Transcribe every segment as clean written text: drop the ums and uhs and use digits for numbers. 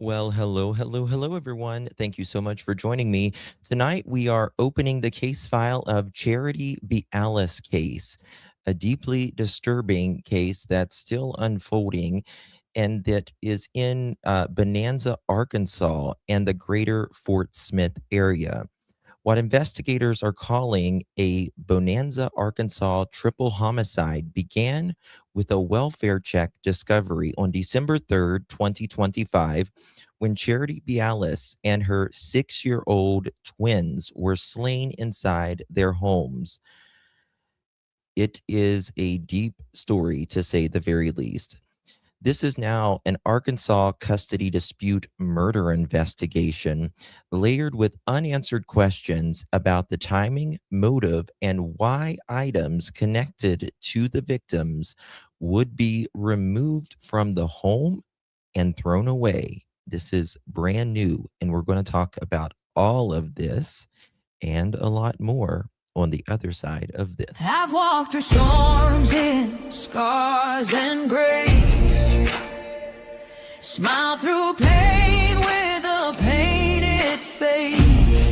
Well, hello, everyone. Thank you so much for joining me. Tonight, we are opening the case file of Charity Beallis case, a deeply disturbing case that's still unfolding and that is in Bonanza, Arkansas, and the greater Fort Smith area. What investigators are calling a Bonanza, Arkansas triple homicide began with a welfare check discovery on December 3rd, 2025, when Charity Beallis and her 6-year-old twins were slain inside their homes. It is a deep story, to say the very least. This is now an Arkansas custody dispute murder investigation layered with unanswered questions about the timing, motive, and why items connected to the victims would be removed from the home and thrown away. This is brand new, and we're going to talk about all of this and a lot more on the other side of this. I've walked through storms in scars and grace, smile through pain with a painted face.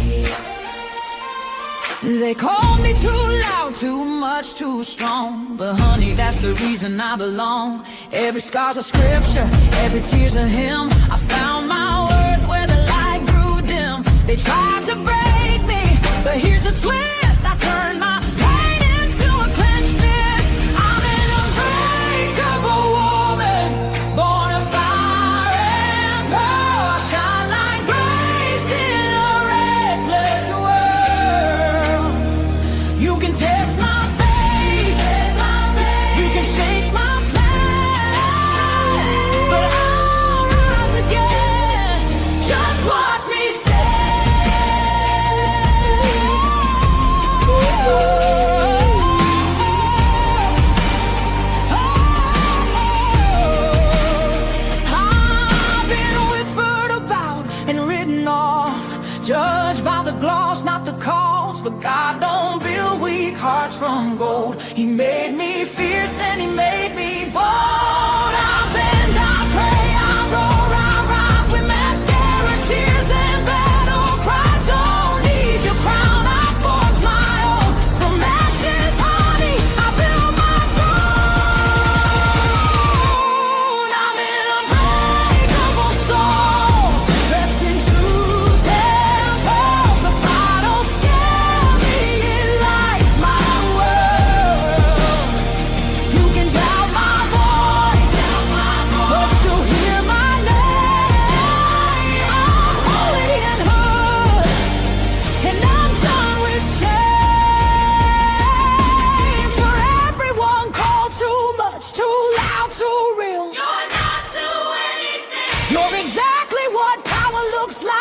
They called me too loud, too much, too strong, but honey, that's the reason I belong. Every scar's a scripture, every tear's a hymn. I found my worth where the light grew dim. They tried to break me, but here's a twist. I turned my pain into a clenched fist. I'm an unbreakable woman, born of fire and pearl. I shine like grace in a reckless world. You can test my faith, you can shake my plans, but I'll rise again. Just watch me judged by the gloss, not the cause. But God don't build weak hearts from gold. He made me fierce and he made me bold. I bend, I pray, I roar, I rise with mascara, tears and battle cries. Don't need your crown, I forge my own. From ashes, honey, I build my throne. I'm an unbreakable soul, dressed in truth and pearls. The fire don't scare me, it lights my world. You can doubt my voice, but you'll hear my name. I'm holy and hood, and I'm done with shame. For everyone called too much, too loud, too real. You're not to anything. You're exactly what power looks like.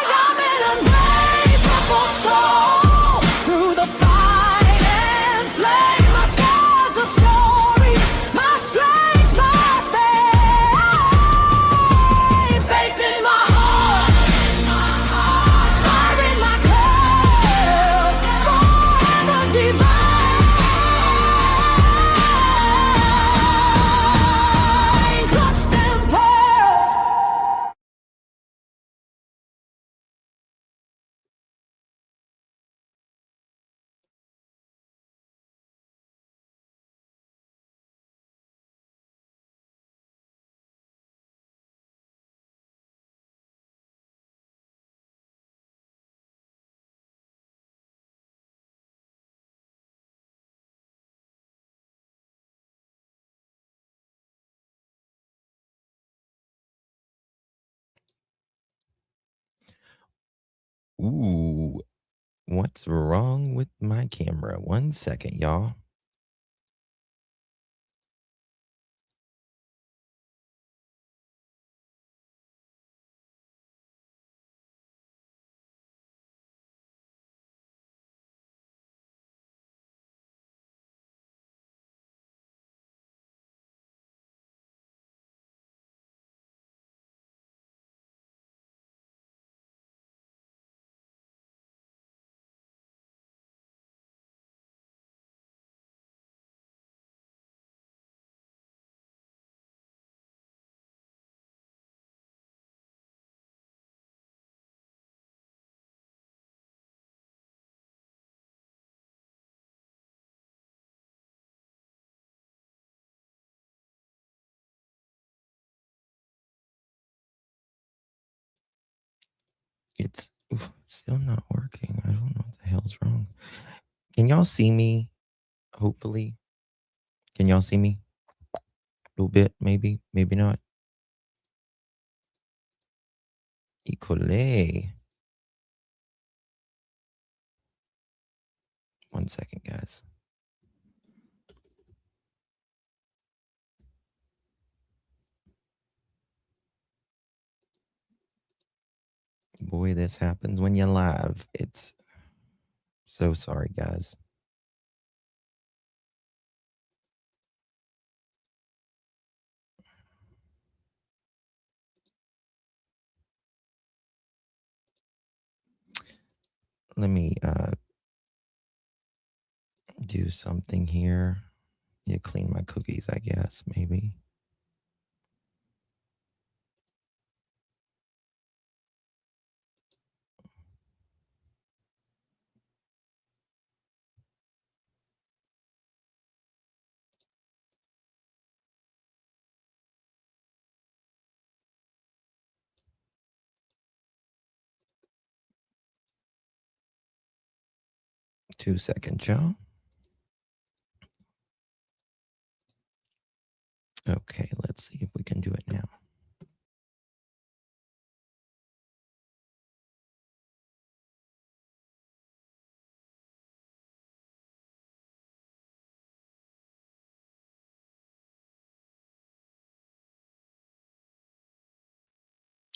I'm an unbreakable soul, through the fight and flame. My scars are stories, my strength, my faith. Faith in my heart, fire in my curves, forever divine. Clutch them pearls. Ooh, what's wrong with my camera? 1 second, y'all. It's still not working. I don't know what the hell's wrong. Can y'all see me? Hopefully. Can y'all see me? A little bit, maybe, maybe not. Ecole. 1 second, guys. Boy, this happens when you're live. It's so sorry, guys. Let me do something here. You clean my cookies, I guess, maybe. Two-second, y'all. Okay, let's see if we can do it now.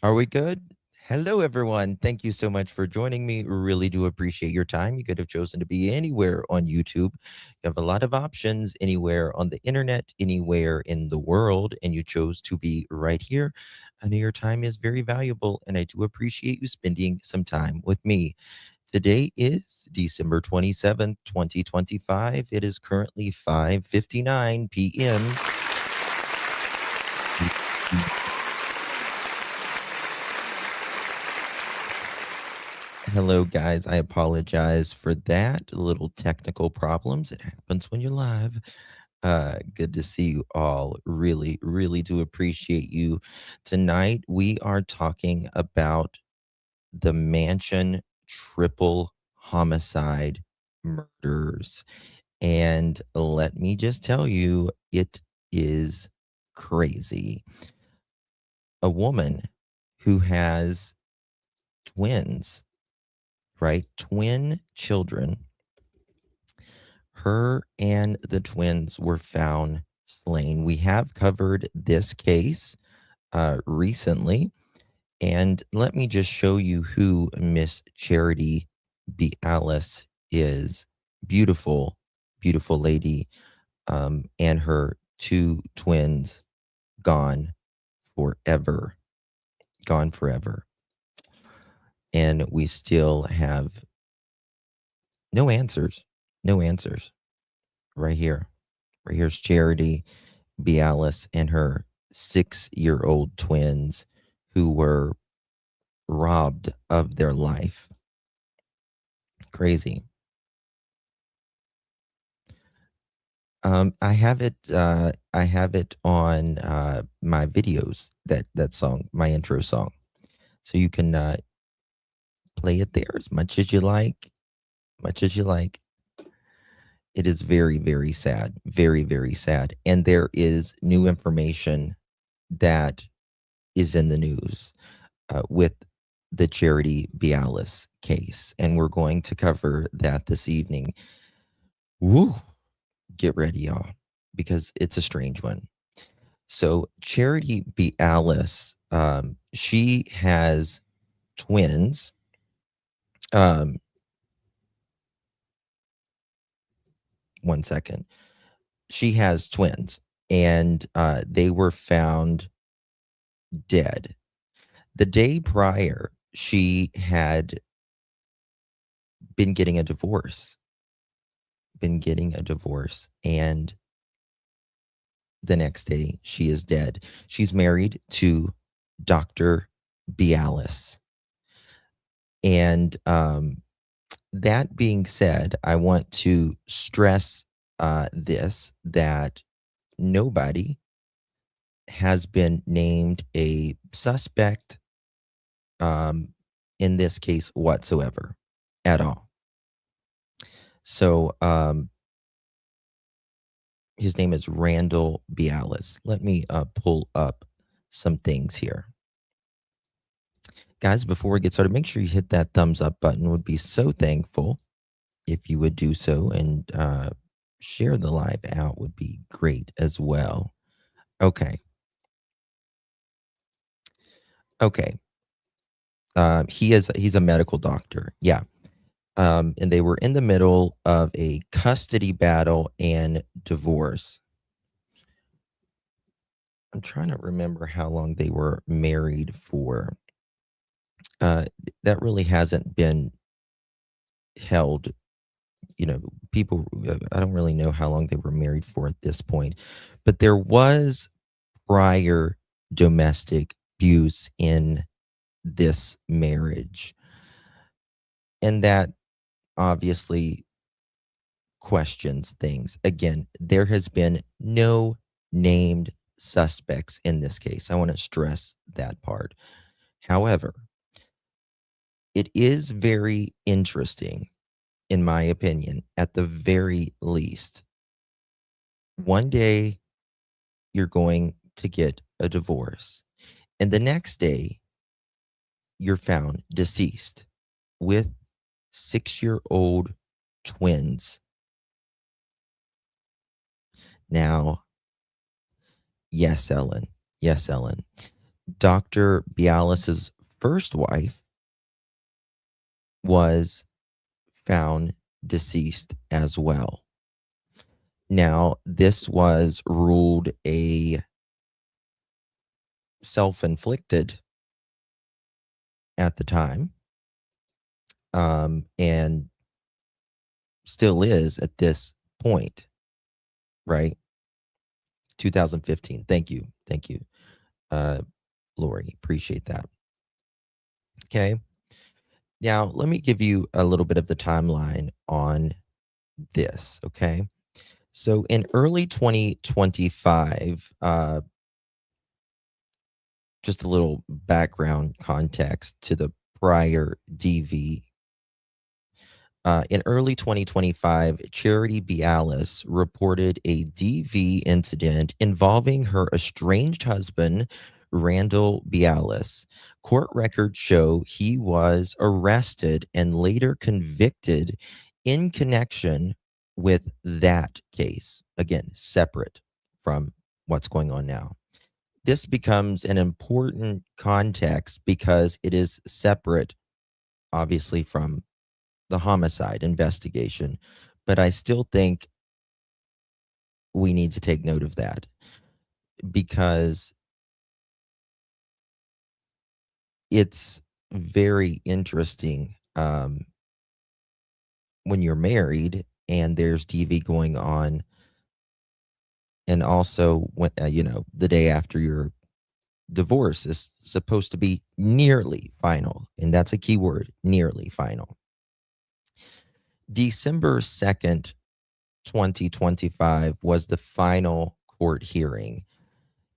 Are we good? Hello, everyone. Thank you so much for joining me. Really do appreciate your time. You could have chosen to be anywhere on YouTube. You have a lot of options anywhere on the internet, anywhere in the world, and you chose to be right here. I know your time is very valuable, and I do appreciate you spending some time with me. Today is December 27th, 2025. It is currently 5:59 p.m. Hello, guys. I apologize for that. Little technical problems. It happens when you're live. Good to see you all. Really, really do appreciate you. Tonight, we are talking about the mansion triple homicide murders. And let me just tell you, it is crazy. A woman who has twins, right? Twin children. Her and the twins were found slain. We have covered this case recently. And let me just show you who Miss Charity Beallis is. Beautiful, beautiful lady. And her two twins gone forever. Gone forever. And we still have no answers. No answers. Right here. Right here's Charity Beallis and her 6-year-old twins who were robbed of their life. Crazy. I have it. I have it on my videos. That song, my intro song. So you can play it there as much as you like. Much as you like. It is very, very sad. Very, very sad. And there is new information that is in the news with the Charity Beallis case. And we're going to cover that this evening. Woo! Get ready, y'all, because it's a strange one. So Charity Beallis, she has twins. 1 second. She has twins, and they were found dead. The day prior, she had been getting a divorce. And the next day, she is dead. She's married to Dr. Beallis. And that being said, I want to stress that nobody has been named a suspect. in this case whatsoever at all. So his name is Randall Beallis. Let me pull up some things here. Guys, before we get started, make sure you hit that thumbs up button. Would be so thankful if you would do so, and share the live out would be great as well. Okay. Okay. He's a medical doctor. Yeah. And they were in the middle of a custody battle and divorce. I'm trying to remember how long they were married for. That really hasn't been held. People, I don't really know how long they were married for at this point, but there was prior domestic abuse in this marriage. And that obviously questions things. Again, there has been no named suspects in this case. I want to stress that part. However, it is very interesting, in my opinion, at the very least. One day you're going to get a divorce, and the next day you're found deceased with 6-year-old twins. Now, yes, Ellen. Yes, Ellen. Dr. Bialis's first wife was found deceased as well. Now, this was ruled a self-inflicted at the time, and still is at this point, right? 2015. Thank you. Thank you, Lori. Appreciate that. Okay. Now, let me give you a little bit of the timeline on this, okay? So in early 2025, just a little background context to the prior DV. In early 2025, Charity Beallis reported a DV incident involving her estranged husband, Randall Beallis. Court records show he was arrested and later convicted in connection with that case. Again, separate from what's going on now. This becomes an important context because it is separate, obviously, from the homicide investigation. But I still think we need to take note of that because it's very interesting when you're married and there's DV going on. And also, when the day after your divorce is supposed to be nearly final. And that's a key word, nearly final. December 2nd, 2025 was the final court hearing.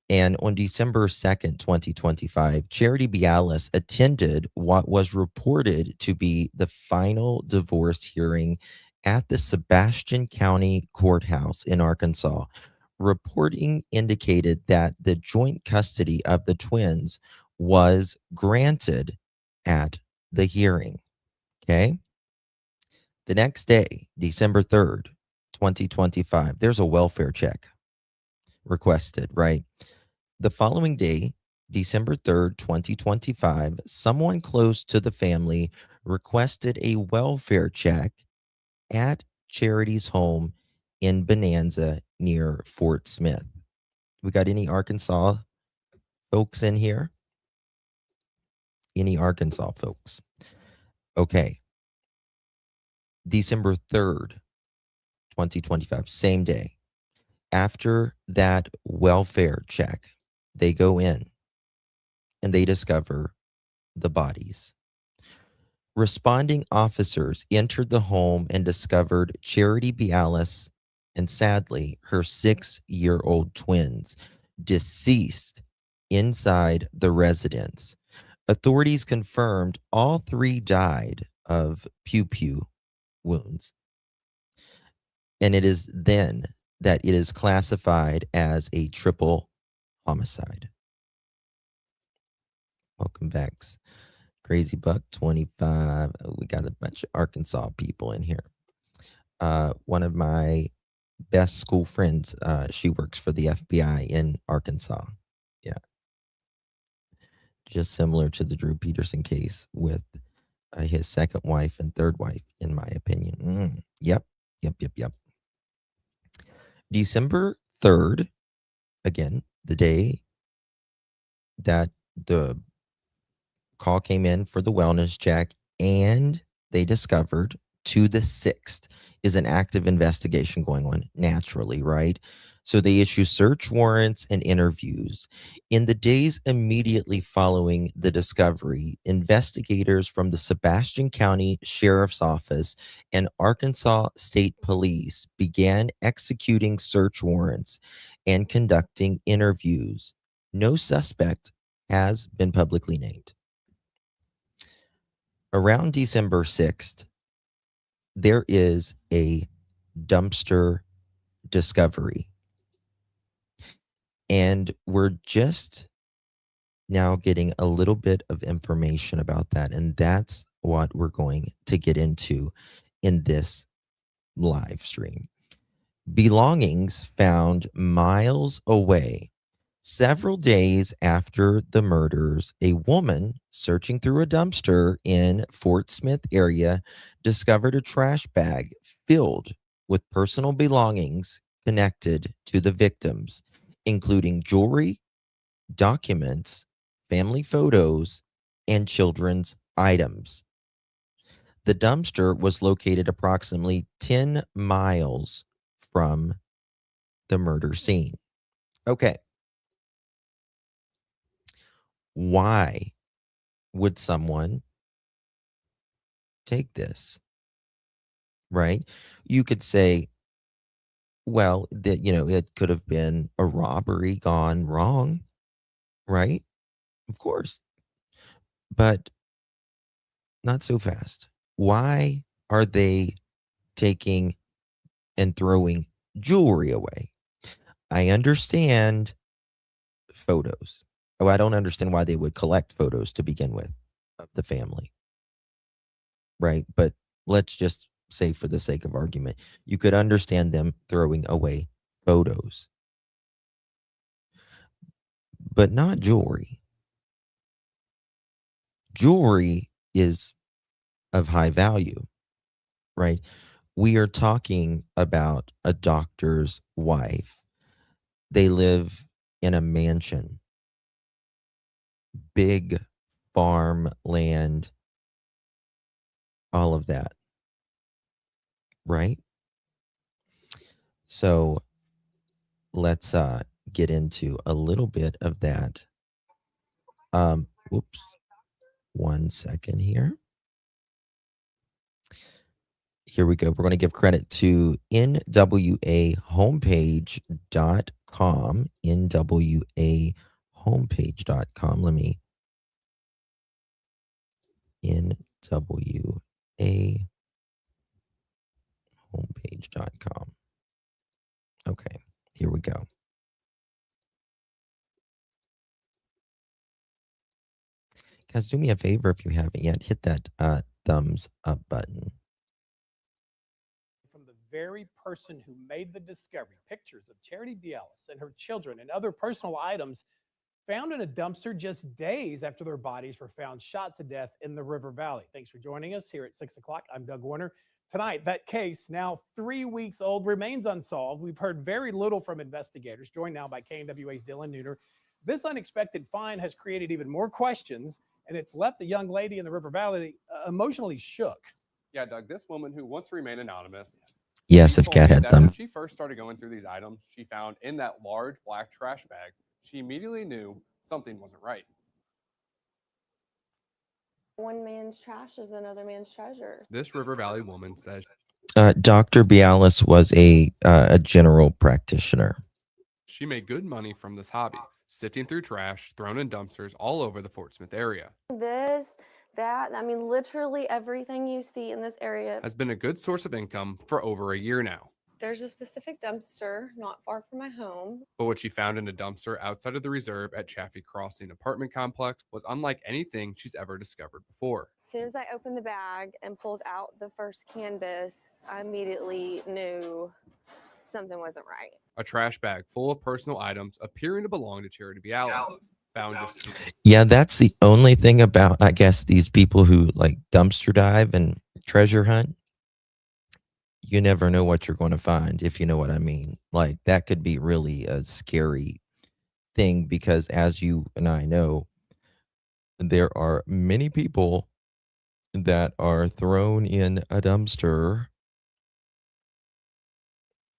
And on December 2nd, 2025, Charity Beallis attended what was reported to be the final divorce hearing at the Sebastian County Courthouse in Arkansas. Reporting indicated that the joint custody of the twins was granted at the hearing. Okay. The next day, December 3rd, 2025, there's a welfare check requested, right? The following day, December 3rd, 2025, someone close to the family requested a welfare check at Charity's home in Bonanza near Fort Smith. We got any Arkansas folks in here? Any Arkansas folks? Okay. December 3rd, 2025, same day. After that welfare check, they go in and they discover the bodies. Responding officers entered the home and discovered Charity Beallis and, sadly, her 6-year-old twins deceased inside the residence. Authorities confirmed all three died of pew-pew wounds. And it is then that it is classified as a triple homicide. Welcome back, Crazy Buck 25. Oh, we got a bunch of Arkansas people in here. One of my best school friends, she works for the FBI in Arkansas. Yeah. Just similar to the Drew Peterson case with his second wife and third wife, in my opinion. Yep. December 3rd, again, the day that the call came in for the wellness check, and they discovered to the 6th is an active investigation going on naturally, right? So they issue search warrants and interviews. In the days immediately following the discovery, investigators from the Sebastian County Sheriff's Office and Arkansas State Police began executing search warrants and conducting interviews. No suspect has been publicly named. Around December 6th, there is a dumpster discovery. And we're just now getting a little bit of information about that. And that's what we're going to get into in this live stream. Belongings found miles away. Several days after the murders, a woman searching through a dumpster in Fort Smith area discovered a trash bag filled with personal belongings connected to the victims, including jewelry, documents, family photos, and children's items. The dumpster was located approximately 10 miles from the murder scene. Okay. Why would someone take this? Right? You could say, well, that, it could have been a robbery gone wrong, right? Of course. But not so fast. Why are they taking and throwing jewelry away? I understand photos. Oh, I don't understand why they would collect photos to begin with of the family. Right? But let's just say, for the sake of argument, you could understand them throwing away photos, but not jewelry. Jewelry is of high value, right? We are talking about a doctor's wife. They live in a mansion, big farmland, all of that, right? So let's get into a little bit of that. Whoops. 1 second here. Here we go. We're going to give credit to nwahomepage.com. nwahomepage.com. Let me nwahomepage.com. Okay, here we go. Guys, do me a favor, if you haven't yet, hit that thumbs up button. From the very person who made the discovery, pictures of Charity Beallis and her children and other personal items found in a dumpster just days after their bodies were found shot to death in the River Valley. Thanks for joining us here at 6 o'clock. I'm Doug Warner. Tonight, that case, now 3 weeks old, remains unsolved. We've heard very little from investigators, joined now by KNWA's Dylan Nooner. This unexpected find has created even more questions, and it's left a young lady in the River Valley emotionally shook. Yeah, Doug, this woman who wants to remain anonymous. Yes, if Cat had them. When she first started going through these items she found in that large black trash bag, she immediately knew something wasn't right. One man's trash is another man's treasure. This River Valley woman says Dr. Beallis was a general practitioner. She made good money from this hobby, sifting through trash thrown in dumpsters all over the Fort Smith area. This, that, I mean, literally everything you see in this area Has been a good source of income for over a year now. There's a specific dumpster not far from my home. But what she found in a dumpster outside of the reserve at Chaffee Crossing apartment complex was unlike anything she's ever discovered before. As soon as I opened the bag and pulled out the first canvas, I immediately knew something wasn't right. A trash bag full of personal items appearing to belong to Charity Beallis. Found just Yeah, that's the only thing about, I guess, these people who like dumpster dive and treasure hunt. You never know what you're going to find, if you know what I mean. Like, that could be really a scary thing because, as you and I know, there are many people that are thrown in a dumpster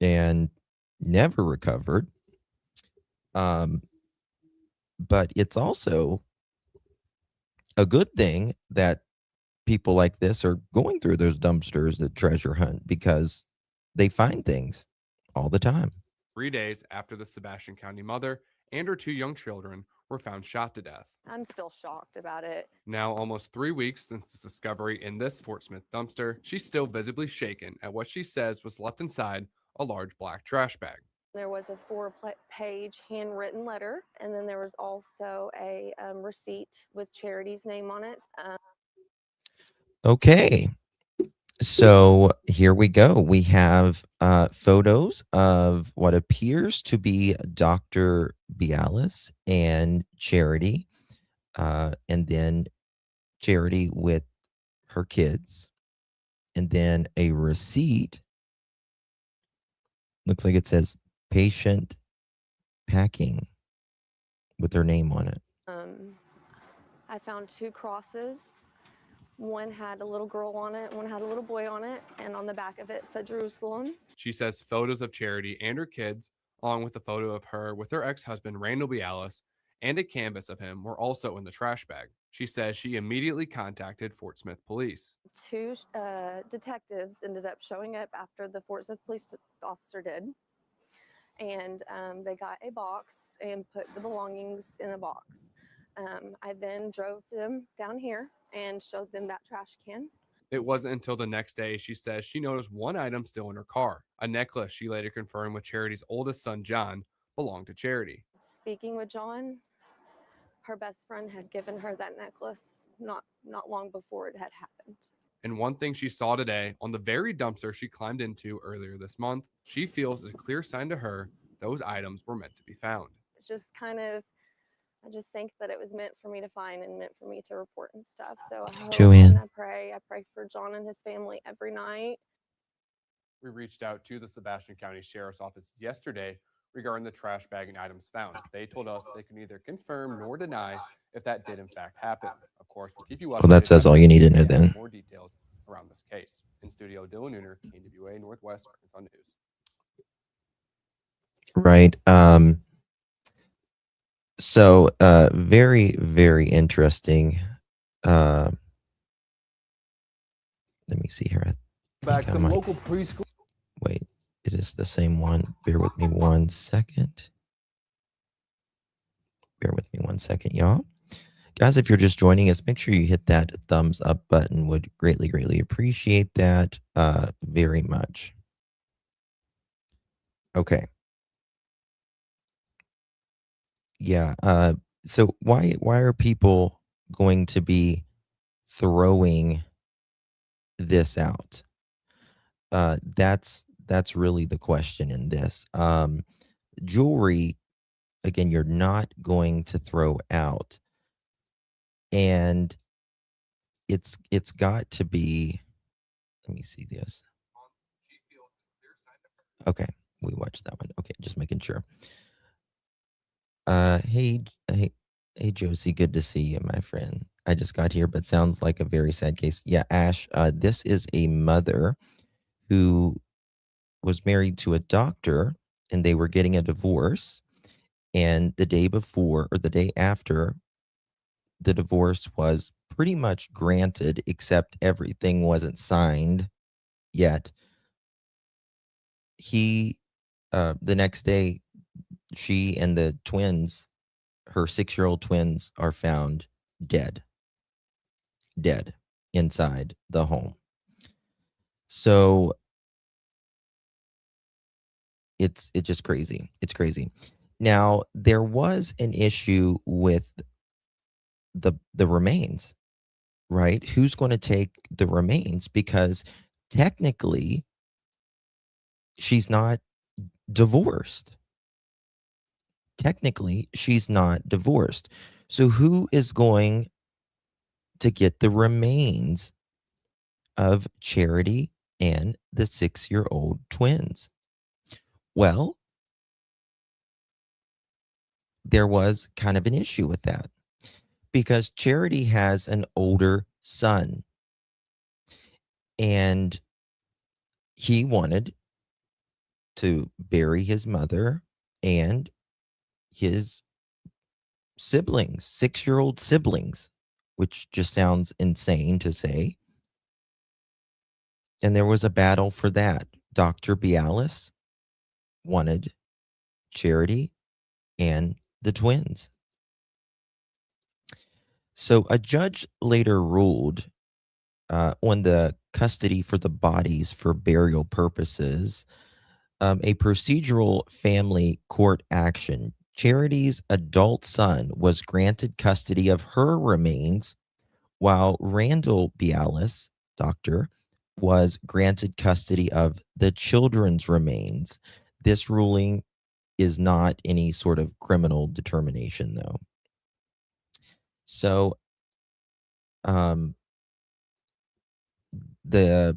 and never recovered. But it's also a good thing that people like this are going through those dumpsters at treasure hunt because they find things all the time. 3 days after the Sebastian County mother and her 2 young children were found shot to death. I'm still shocked about it. Now, almost 3 weeks since its discovery in this Fort Smith dumpster, she's still visibly shaken at what she says was left inside a large black trash bag. There was a 4-page handwritten letter, and then there was also a receipt with Charity's name on it. Okay. So here we go. We have photos of what appears to be Dr. Beallis and Charity, and then Charity with her kids, and then a receipt. Looks like it says patient packing with their name on it. I found 2 crosses. One had a little girl on it, one had a little boy on it, and on the back of it said Jerusalem. She says photos of Charity and her kids, along with a photo of her with her ex-husband Randall Beallis, and a canvas of him were also in the trash bag. She says she immediately contacted Fort Smith police. 2 detectives ended up showing up after the Fort Smith police officer did, and they got a box and put the belongings in a box. I then drove them down here and showed them that trash can. It wasn't until the next day she says she noticed one item still in her car. A necklace she later confirmed with Charity's oldest son, John, belonged to Charity. Speaking with John, her best friend had given her that necklace not long before it had happened. And one thing she saw today on the very dumpster she climbed into earlier this month, she feels is a clear sign to her those items were meant to be found. It's just kind of, I just think that it was meant for me to find and meant for me to report and stuff. So I hope Joanne. and I pray for John and his family every night. We reached out to the Sebastian County Sheriff's Office yesterday regarding the trash bag and items found. They told us they could neither confirm nor deny if that did in fact happen. Of course, we'll keep you updated. Well, that says all you need to know then. More details around this case. In studio, Dylan Nooner, KWA Northwest Arkansas News. Right. So very, very interesting. Let me see here. Back some might... local preschool. Wait, is this the same one? Bear with me 1 second. Bear with me 1 second, y'all. Guys, if you're just joining us, make sure you hit that thumbs up button. Would greatly, greatly appreciate that very much. Okay. Yeah. So why are people going to be throwing this out? That's really the question in this. Jewelry, again, you're not going to throw out, and it's got to be. Let me see this. Okay, we watched that one. Okay, just making sure. Hey, Josie, good to see you, my friend. I just got here, but sounds like a very sad case. Yeah, Ash, this is a mother who was married to a doctor, and they were getting a divorce. And the day before, or the day after, the divorce was pretty much granted, except everything wasn't signed yet. The next day, she and the twins her 6-year-old twins are found dead inside the home. So it's just crazy. It's crazy. Now, there was an issue with the remains, right? Who's going to take the remains? Because technically, she's not divorced. Technically, she's not divorced. So who is going to get the remains of Charity and the 6-year-old twins? Well, there was kind of an issue with that because Charity has an older son and he wanted to bury his mother and his siblings, 6-year-old siblings, which just sounds insane to say. And there was a battle for that. Dr. Beallis wanted Charity and the twins. So a judge later ruled on the custody for the bodies for burial purposes, a procedural family court action. Charity's adult son was granted custody of her remains, while Randall Beallis, doctor, was granted custody of the children's remains. This ruling is not any sort of criminal determination, though. So, the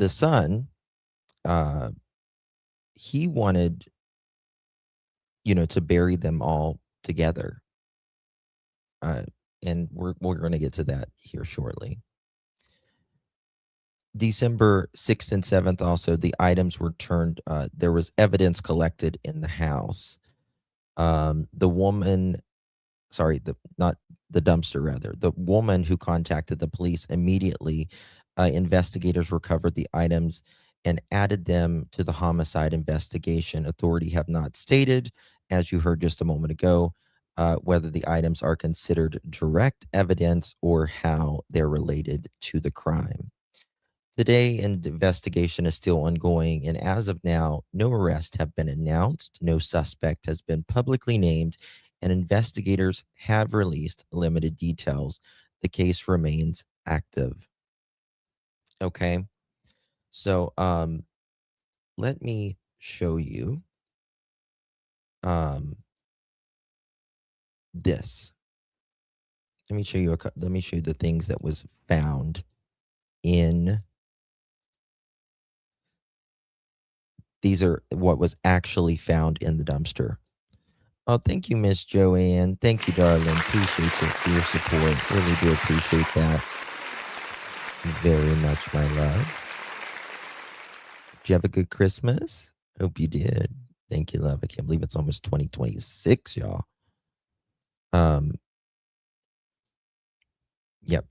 son, he wanted, to bury them all together, and we're going to get to that here shortly. December 6th and 7th, also, the items were turned. There was evidence collected in the house. The woman, not the dumpster, rather. The woman who contacted the police immediately, investigators recovered the items and added them to the homicide investigation. Authority have not stated, as you heard just a moment ago, whether the items are considered direct evidence or how they're related to the crime. Today, an investigation is still ongoing, and as of now, no arrests have been announced, no suspect has been publicly named, and investigators have released limited details. The case remains active. Okay, so let me show you this. Let me show you the things that was found in. These are what was actually found in the dumpster. Oh, thank you, Miss Joanne. Thank you, darling. Appreciate your support. Really do appreciate that very much, my love. Did you have a good Christmas? Hope you did. Thank you, love. I can't believe it's almost 2026, y'all. Yep.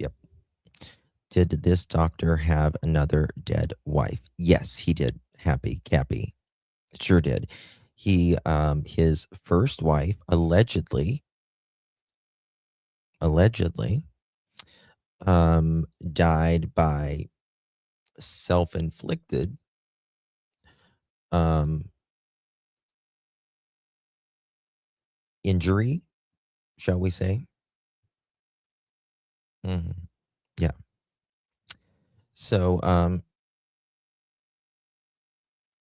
Did this doctor have another dead wife? Yes, he did. Happy Cappy. Sure did. He, his first wife, allegedly, died by self-inflicted, injury, shall we say? Yeah. So,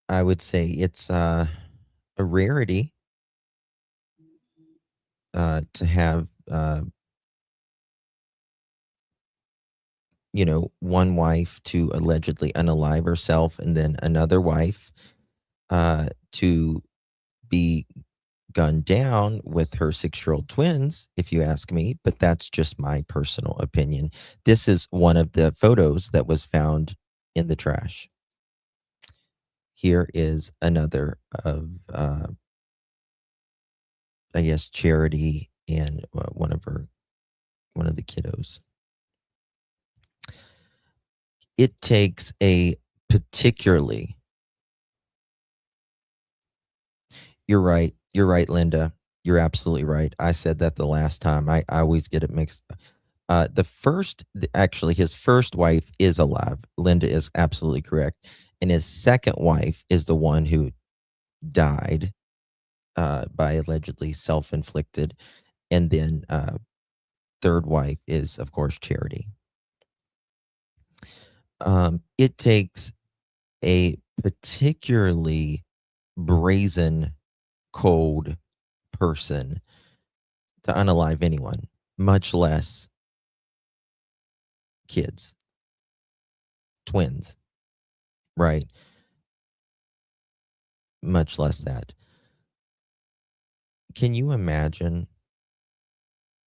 I would say it's a rarity to have, one wife to allegedly unalive herself and then another wife to be gunned down with her 6-year-old twins, if you ask me, but that's just my personal opinion. This is one of the photos that was found in the trash. Here is another of, I guess, Charity and one of the kiddos. It takes a particularly. You're right, Linda. You're absolutely right. I said that the last time. I always get it mixed. Actually, his first wife is alive. Linda is absolutely correct. And his second wife is the one who died by allegedly self inflicted. And then third wife is, of course, Charity. It takes a particularly brazen, cold person to unalive anyone, much less kids, twins, right? Much less that. Can you imagine?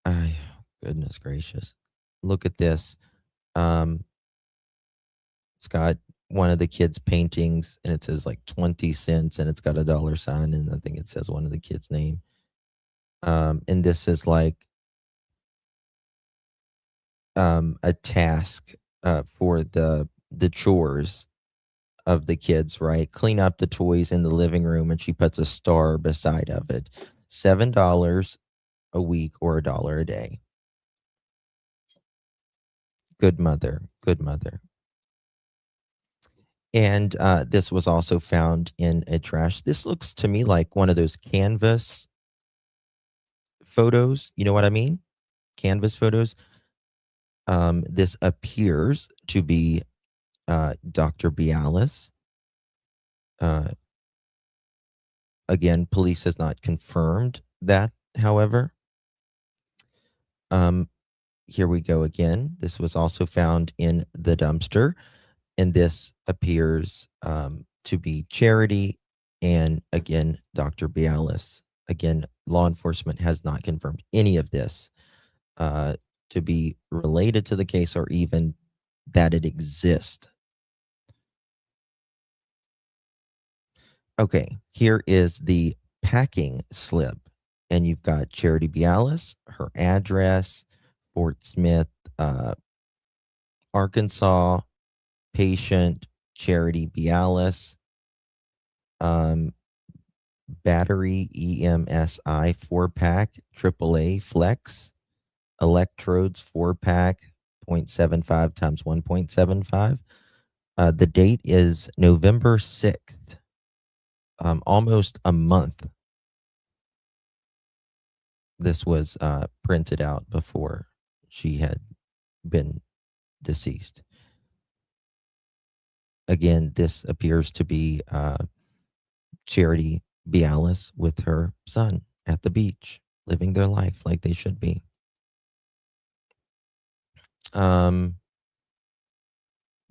I Goodness gracious. Look at this. Um, it's got one of the kids' paintings and it says like 20 cents and it's got a dollar sign and I think it says one of the kids' name. And this is like a task for the chores of the kids, right? Clean up the toys in the living room, and she puts a star beside of it. $7 a week or $1 a day. Good mother, good mother. And this was also found in a trash. This looks to me like one of those canvas photos. You know what I mean? Canvas photos. This appears to be Dr. Beallis. Again, police has not confirmed that, however. Here we go again. This was also found in the dumpster, and this appears to be Charity and again, Dr. Beallis. Again, law enforcement has not confirmed any of this to be related to the case or even that it exists. Okay, here is the packing slip, and you've got Charity Beallis, her address, Fort Smith, Arkansas, patient Charity Beallis, um, battery EMSI 4-pack, AAA flex, electrodes 4-pack, 0.75 times 1.75. The date is November 6th, almost a month. This was printed out before she had been deceased. Again, this appears to be Charity Beallis with her son at the beach, living their life like they should be.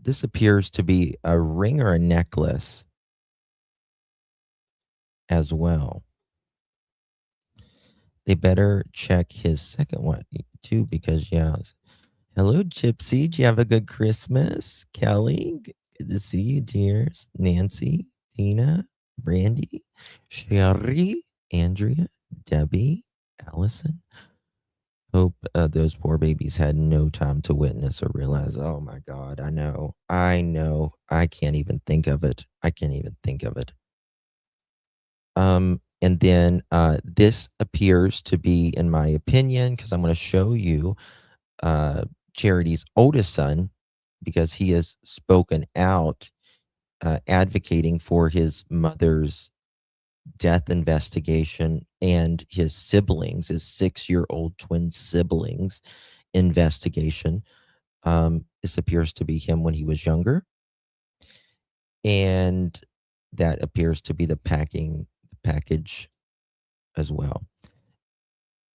This appears to be a ring or a necklace as well. They better check his second one too, because yeah. Hello, Gypsy. Did you have a good Christmas? Kelly, good to see you, dears. Nancy, Tina, Brandy, Sherry, Andrea, Debbie, Allison. Hope those poor babies had no time to witness or realize, oh my God, I know. I can't even think of it. I can't even think of it. And then this appears to be, in my opinion, because I'm going to show you Charity's oldest son, because he has spoken out advocating for his mother's death investigation and his siblings, his 6-year-old twin siblings investigation. This appears to be him when he was younger. And that appears to be the package as well.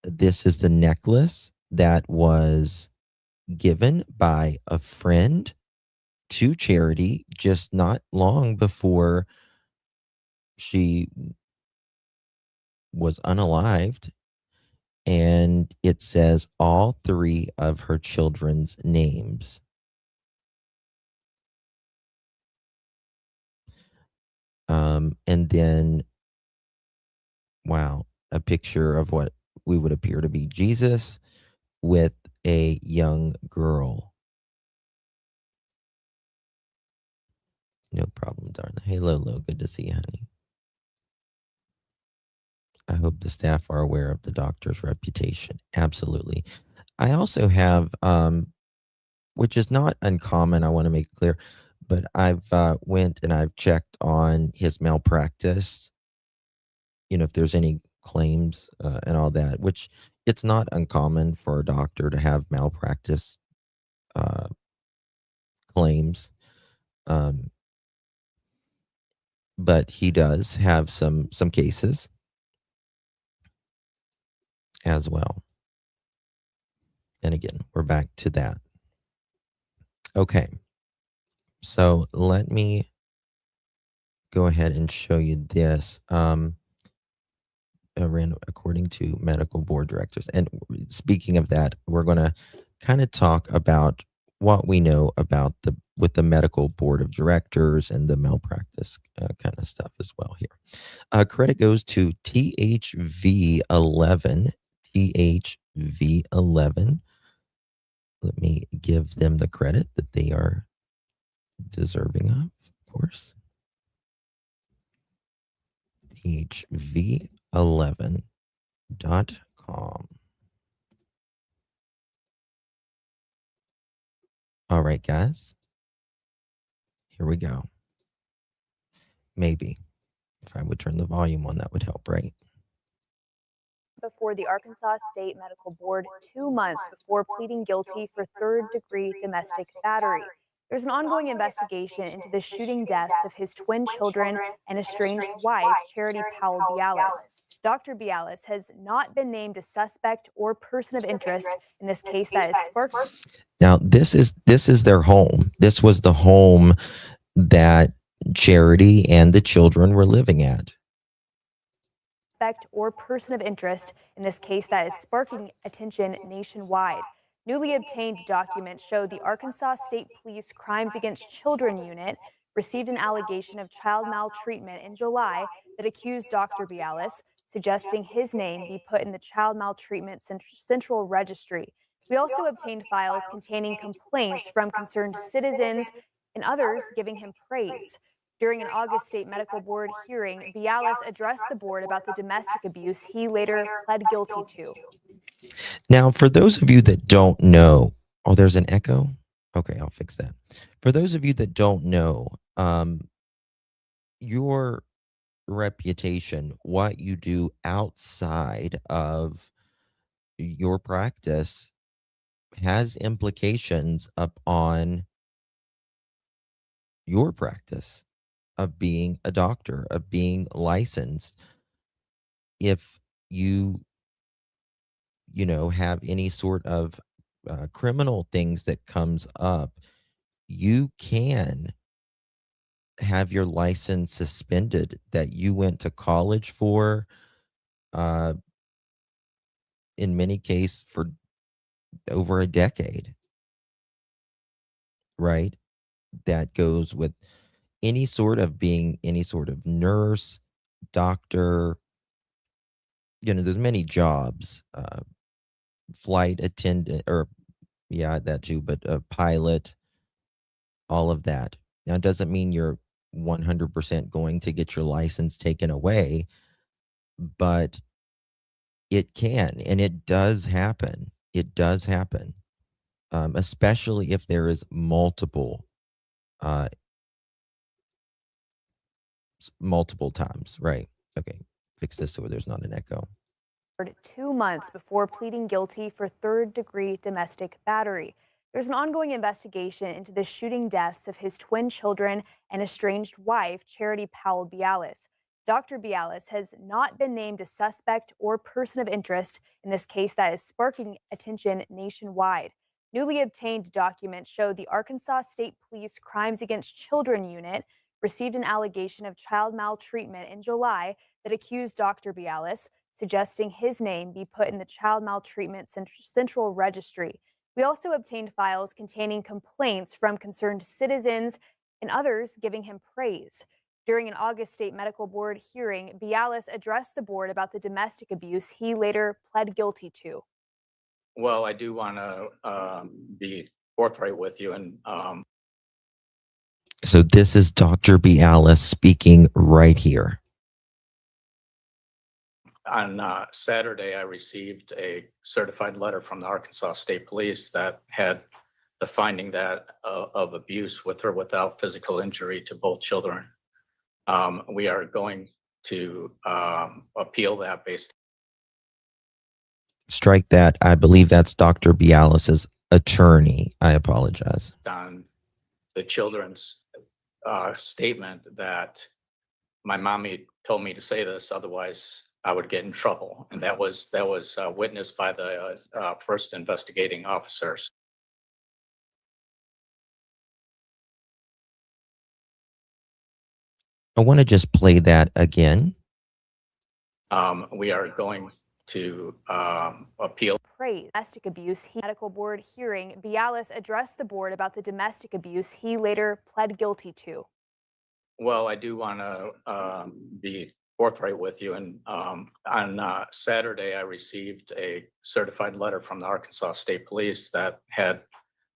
This is the necklace that was given by a friend to Charity just not long before she was unalived. And it says all 3 of her children's names. And then, wow, a picture of what we would appear to be Jesus with a young girl. No problem, darling. Hey, Lolo, good to see you, honey. I hope the staff are aware of the doctor's reputation. Absolutely. I also have, which is not uncommon, I want to make it clear, but I've went and I've checked on his malpractice, if there's any claims and all that, which it's not uncommon for a doctor to have malpractice uh, claims. Um, but he does have some cases as well. And again, we're back to that. Okay. So let me go ahead and show you this. Ran according to medical board directors. And speaking of that, we're going to kind of talk about what we know about with the medical board of directors and the malpractice kind of stuff as well here. Credit goes to THV11. THV11. Let me give them the credit that they are deserving of course. THV11.com. All right, guys. Here we go. Maybe. If I would turn the volume on, that would help, right? Before the Arkansas State Medical Board 2 months before pleading guilty for third-degree domestic battery. There's an ongoing investigation into the shooting deaths of his twin children and estranged wife, Charity Beallis. Dr. Beallis has not been named a suspect or person of interest in this case that is sparking. Now, this is their home. This was the home that Charity and the children were living at. Or person of interest in this case that is sparking attention nationwide. Newly obtained documents show the Arkansas State Police Crimes Against Children Unit received an allegation of child maltreatment in July that accused Dr. Beallis, suggesting his name be put in the Child Maltreatment Central Registry. We also obtained files containing complaints from concerned citizens and others giving him praise. During an August State Medical Board hearing, Beallis addressed the board about the domestic abuse he later pled guilty to. Now, for those of you that don't know, oh, there's an echo? Okay, I'll fix that. For those of you that don't know, your reputation, what you do outside of your practice has implications upon your practice of being a doctor, of being licensed. If you have any sort of criminal things that comes up, you can have your license suspended that you went to college for, in many cases for over a decade, right? That goes with any sort of being any sort of nurse, doctor, there's many jobs, flight attendant, or yeah, that too, but a pilot, all of that. Now, it doesn't mean you're 100% going to get your license taken away, but it can, and it does happen. It does happen, especially if there is multiple times, right? Okay, fix this so there's not an echo. 2 months before pleading guilty for third-degree domestic battery. There's an ongoing investigation into the shooting deaths of his twin children and estranged wife, Charity Beallis. Dr. Beallis has not been named a suspect or person of interest in this case that is sparking attention nationwide. Newly obtained documents show the Arkansas State Police Crimes Against Children Unit received an allegation of child maltreatment in July that accused Dr. Beallis, suggesting his name be put in the Child Maltreatment Central Registry. We also obtained files containing complaints from concerned citizens and others giving him praise. During an August State Medical Board hearing, Beallis addressed the board about the domestic abuse he later pled guilty to. Well, I do want to be forthright with you. And so this is Dr. Beallis speaking right here. On Saturday, I received a certified letter from the Arkansas State Police that had the finding that of abuse with or without physical injury to both children. We are going to appeal that based Strike that. I believe that's Dr. Beallis's attorney. I apologize. on the children's statement that my mommy told me to say this, otherwise I would get in trouble. And that was witnessed by the first investigating officers. I want to just play that again. We are going to appeal. Praise domestic abuse. Medical board hearing. Beallis addressed the board about the domestic abuse he later pled guilty to. Well, I do want to be forthright with you. And on Saturday, I received a certified letter from the Arkansas State Police that had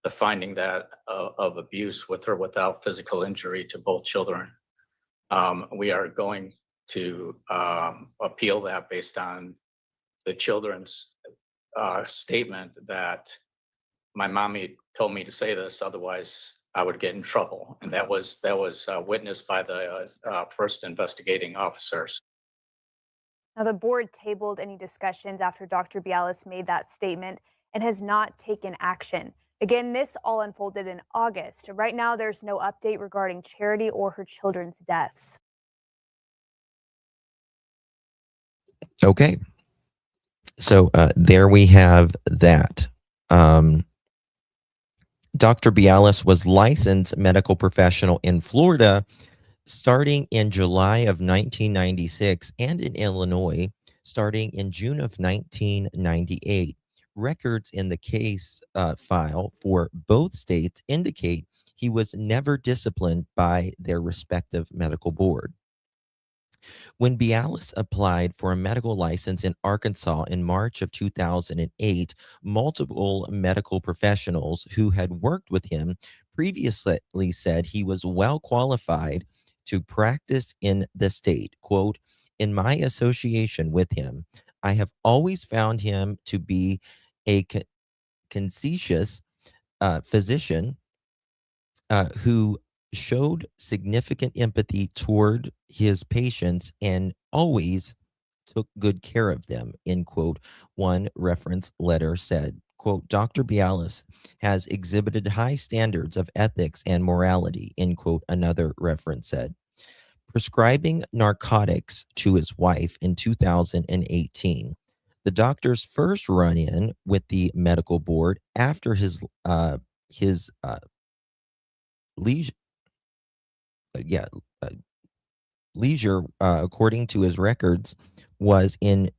the finding that of abuse with or without physical injury to both children. We are going to appeal that based on the children's statement that my mommy told me to say this, otherwise I would get in trouble. And that was witnessed by the first investigating officers. Now, the board tabled any discussions after Dr. Beallis made that statement and has not taken action. Again, this all unfolded in August. Right now, there's no update regarding Charity or her children's deaths. Okay. So there we have that. Dr. Beallis was licensed medical professional in Florida starting in July of 1996 and in Illinois starting in June of 1998. Records in the case file for both states indicate he was never disciplined by their respective medical board. When Beallis applied for a medical license in Arkansas in March of 2008, multiple medical professionals who had worked with him previously said he was well qualified to practice in the state. Quote, "In my association with him, I have always found him to be a conscientious physician who showed significant empathy toward his patients and always took good care of them," end quote. One reference letter said, quote, "Dr. Beallis has exhibited high standards of ethics and morality," end quote, another reference said. Prescribing narcotics to his wife in 2018. The doctor's first run-in with the medical board after his leisure, leisure, according to his records, was in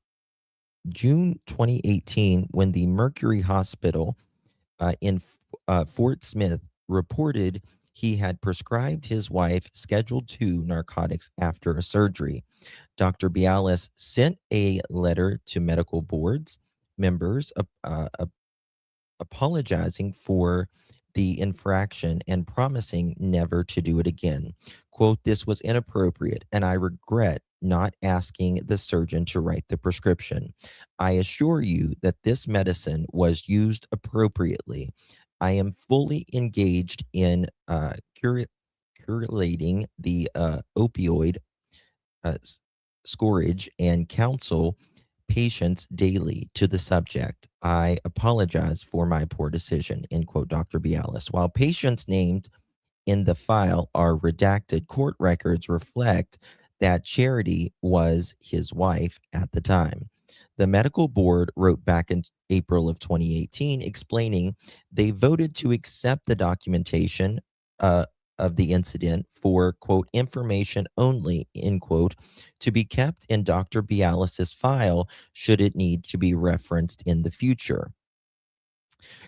June 2018 when the Mercury Hospital in Fort Smith reported he had prescribed his wife Schedule II narcotics after a surgery. Dr. Beallis sent a letter to medical boards members apologizing for the infraction and promising never to do it again. Quote, "This was inappropriate, and I regret not asking the surgeon to write the prescription. I assure you that this medicine was used appropriately. I am fully engaged in curating the opioid scourge and counsel patients daily to the subject. I apologize for my poor decision," end quote, Dr. Beallis. While patients named in the file are redacted, court records reflect that Charity was his wife at the time. The medical board wrote back in April of 2018 explaining they voted to accept the documentation of the incident for, quote, "information only," end quote, to be kept in Dr. Beallis's file should it need to be referenced in the future.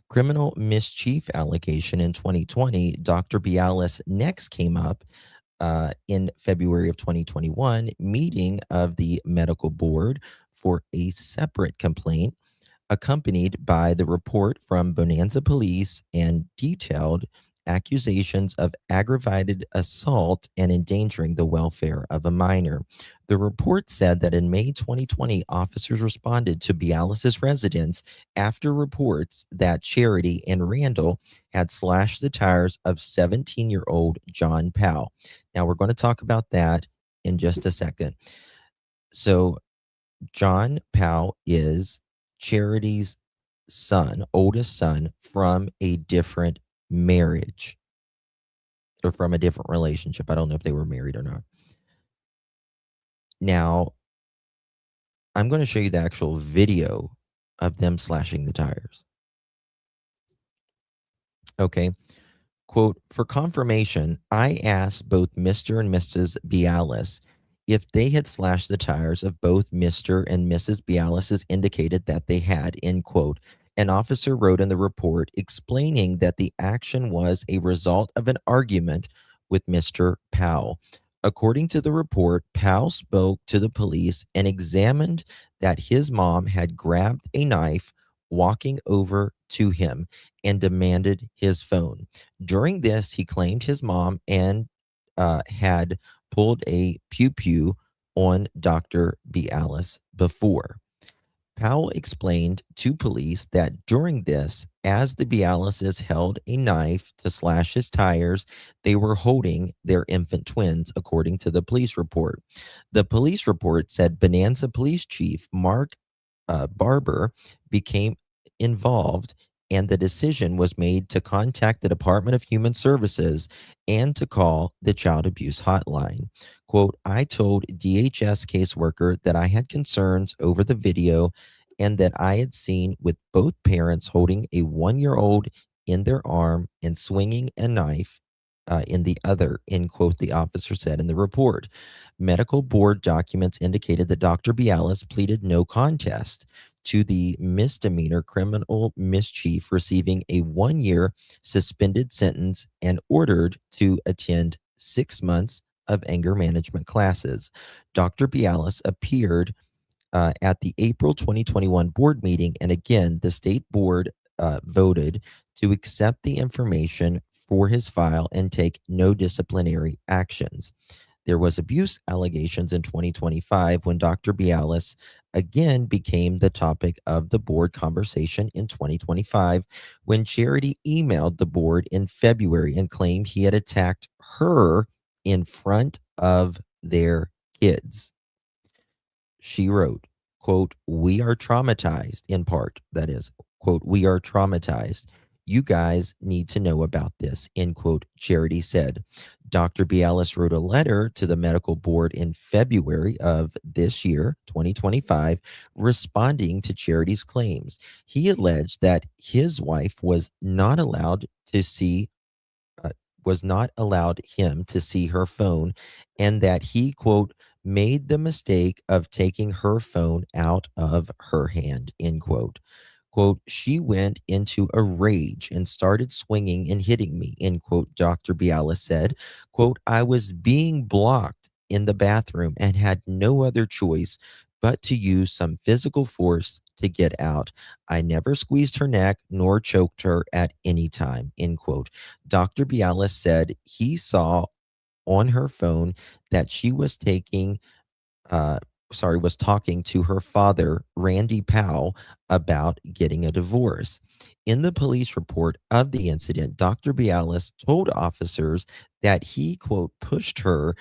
Criminal mischief allegation in 2020, Dr. Beallis next came up in February of 2021 meeting of the medical board for a separate complaint accompanied by the report from Bonanza police and detailed accusations of aggravated assault and endangering the welfare of a minor. The report said that in May 2020, officers responded to Beallis's residence after reports that Charity and Randall had slashed the tires of 17-year-old John Powell. Now, we're going to talk about that in just a second. So, John Powell is Charity's son, oldest son from a different marriage or from a different relationship. I don't know if they were married or not. Now, I'm going to show you the actual video of them slashing the tires. Okay. Quote, for confirmation, I asked both Mr. and Mrs. Beallis if they had slashed the tires of both Mr. and Mrs. Beallis's indicated that they had, end quote. An officer wrote in the report explaining that the action was a result of an argument with Mr. Powell. According to the report, Powell spoke to the police and examined that his mom had grabbed a knife, walking over to him and demanded his phone. During this, he claimed his mom and had pulled a pew-pew on Dr. Beallis before. Powell explained to police that during this, as the Beallises held a knife to slash his tires, they were holding their infant twins, according to the police report. The police report said Bonanza Police Chief Mark Barber became involved, and the decision was made to contact the Department of Human Services and to call the child abuse hotline. Quote, I told DHS caseworker that I had concerns over the video and that I had seen with both parents holding a 1-year-old in their arm and swinging a knife in the other, end quote, the officer said in the report. Medical board documents indicated that Dr. Beallis pleaded no contest to the misdemeanor criminal mischief, receiving a 1-year suspended sentence and ordered to attend 6 months of anger management classes. Dr. Beallis appeared at the April 2021 board meeting, and again, the state board voted to accept the information for his file and take no disciplinary actions. There was abuse allegations in 2025 when Dr. Beallis again became the topic of the board conversation in 2025 when Charity emailed the board in February and claimed he had attacked her in front of their kids. She wrote, quote, we are traumatized, in part, that is, quote, we are traumatized. You guys need to know about this, end quote, Charity said. Dr. Beallis wrote a letter to the medical board in February of this year, 2025, responding to Charity's claims. He alleged that his wife was not allowed him to see her phone, and that he, quote, made the mistake of taking her phone out of her hand, end quote. Quote, she went into a rage and started swinging and hitting me, end quote, Dr. Beallis said. Quote, I was being blocked in the bathroom and had no other choice but to use some physical force to get out. I never squeezed her neck nor choked her at any time, end quote. Dr. Beallis said he saw on her phone that she was was talking to her father, Randy Powell, about getting a divorce. In the police report of the incident, Dr. Beallis told officers that he, quote, pushed her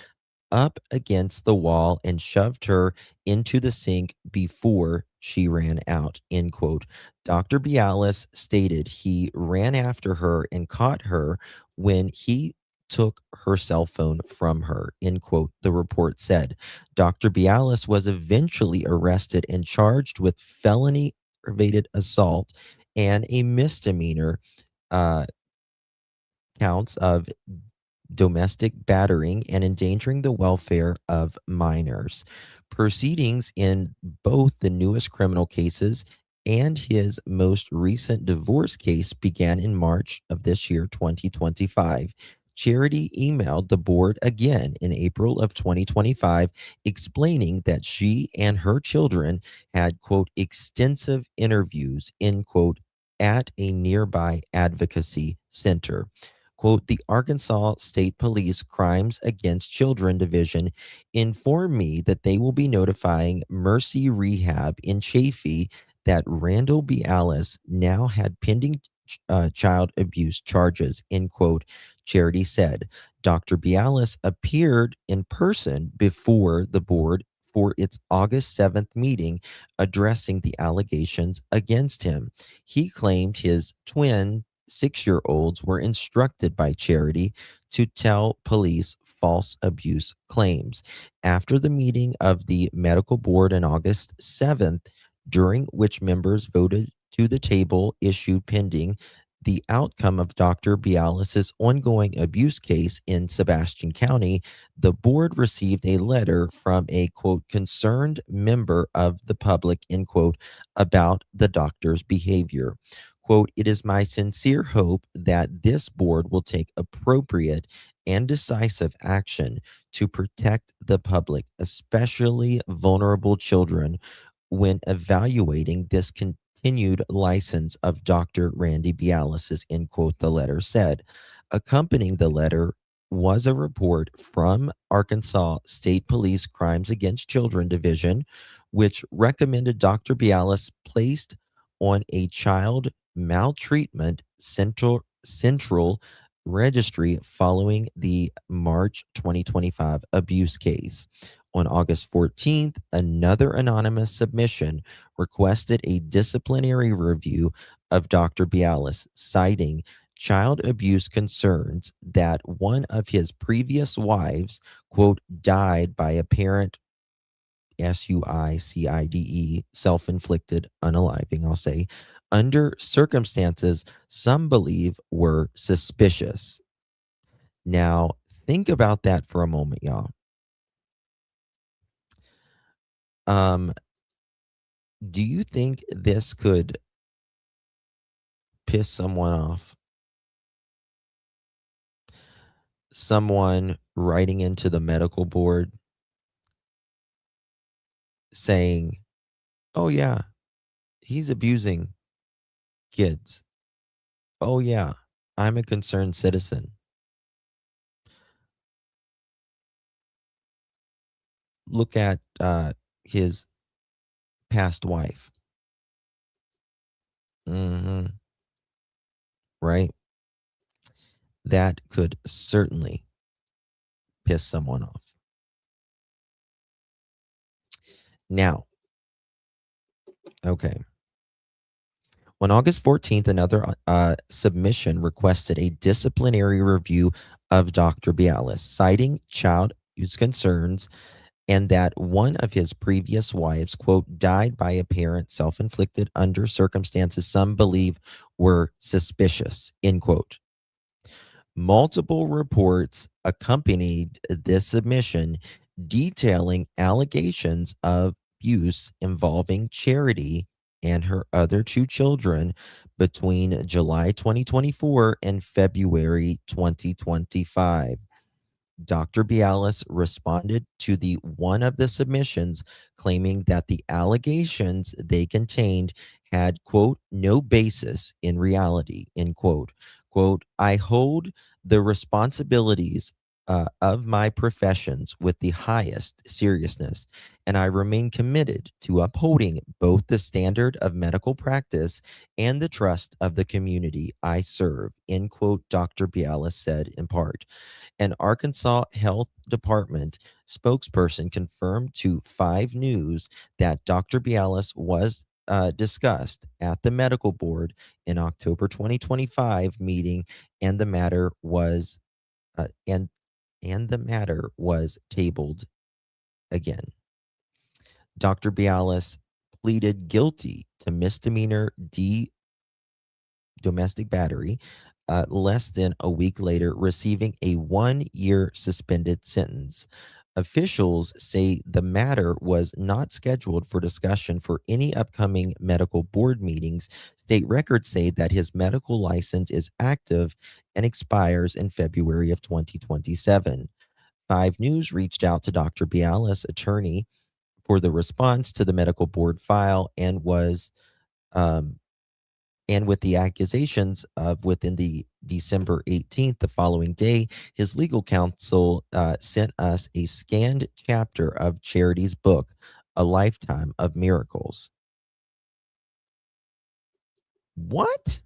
up against the wall and shoved her into the sink before she ran out, end quote. Dr. Beallis stated he ran after her and caught her when he took her cell phone from her, end quote, the report said. Dr. Beallis was eventually arrested and charged with felony aggravated assault and a misdemeanor counts of domestic battering and endangering the welfare of minors. Proceedings in both the newest criminal cases and his most recent divorce case began in March of this year, 2025. Charity emailed the board again in April of 2025, explaining that she and her children had, quote, extensive interviews, end quote, at a nearby advocacy center. quote, the Arkansas State Police Crimes Against Children Division informed me that they will be notifying Mercy Rehab in Chaffee that Randall Bialis now had pending child abuse charges, end quote, Charity said. Dr. Bialis appeared in person before the board for its August 7th meeting addressing the allegations against him. He claimed his twin 6 year olds were instructed by Charity to tell police false abuse claims. After the meeting of the medical board on August 7th, during which members voted to the table issue pending the outcome of Dr. Bialis' ongoing abuse case in Sebastian County, the board received a letter from a quote concerned member of the public, end quote, about the doctor's behavior. Quote, it is my sincere hope that this board will take appropriate and decisive action to protect the public, especially vulnerable children, when evaluating this continued license of Dr. Randy Bialis, end quote, the letter said. Accompanying the letter was a report from Arkansas State Police Crimes Against Children Division, which recommended Dr. Bialis placed on a child maltreatment central registry following the March 2025 abuse case. On August 14th, another anonymous submission requested a disciplinary review of Dr. Bialis, citing child abuse concerns that one of his previous wives, quote, died by apparent suicide, self inflicted unaliving, I'll say, under circumstances some believe were suspicious. Now, think about that for a moment, y'all. Do you think this could piss someone off? Someone writing into the medical board saying, oh, yeah, he's abusing kids. Oh, yeah, I'm a concerned citizen. Look at his past wife. Right? That could certainly piss someone off. Now, okay. On August 14th, another submission requested a disciplinary review of Dr. Bialis, citing child use concerns and that one of his previous wives, quote, died by apparent self inflicted under circumstances some believe were suspicious, end quote. Multiple reports accompanied this submission detailing allegations of abuse involving Charity and her other two children between July 2024 and February 2025. Dr. Bialis responded to the one of the submissions, claiming that the allegations they contained had, quote, no basis in reality, end quote. Quote, I hold the responsibilities of my professions with the highest seriousness, and I remain committed to upholding both the standard of medical practice and the trust of the community I serve, end quote, Dr. Bialis said in part. An Arkansas Health Department spokesperson confirmed to 5 News that Dr. Bialis was discussed at the medical board in October 2025 meeting, and the matter was tabled again. Dr. Bialis pleaded guilty to misdemeanor domestic battery, less than a week later, receiving a 1-year suspended sentence. Officials say the matter was not scheduled for discussion for any upcoming medical board meetings. State records say that his medical license is active and expires in February of 2027. 5 News reached out to Dr. Bialis' attorney for the response to the medical board file and was And with the accusations of within the December 18th, the following day, his legal counsel sent us a scanned chapter of Charity's book, A Lifetime of Miracles. What?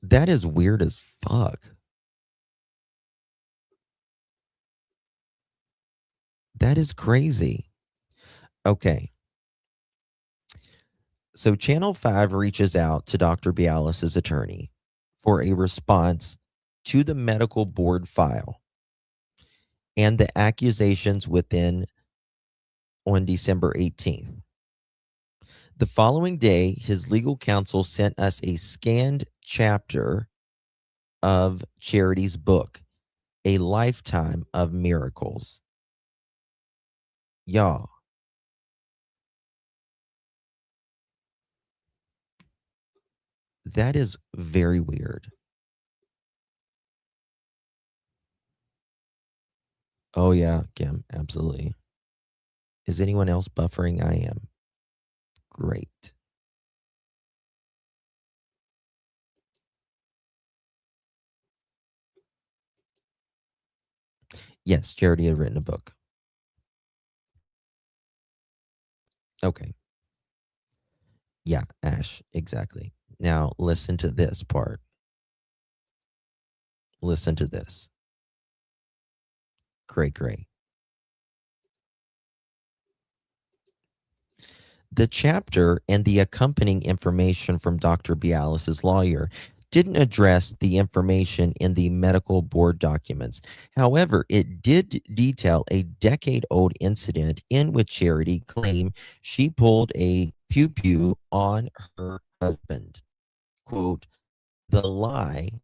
That is weird as fuck. That is crazy. Okay. So Channel 5 reaches out to Dr. Beallis' attorney for a response to the medical board file and the accusations within on December 18th. The following day, his legal counsel sent us a scanned chapter of Charity's book, A Lifetime of Miracles. Y'all. That is very weird. Oh, yeah, Kim, absolutely. Is anyone else buffering? I am. Great. Yes, Charity had written a book. Okay. Yeah, Ash, exactly. Now, listen to this part. Listen to this. Great. The chapter and the accompanying information from Dr. Beallis' lawyer didn't address the information in the medical board documents. However, it did detail a decade-old incident in which Charity claimed she pulled a pew-pew on her husband. Quote, the lie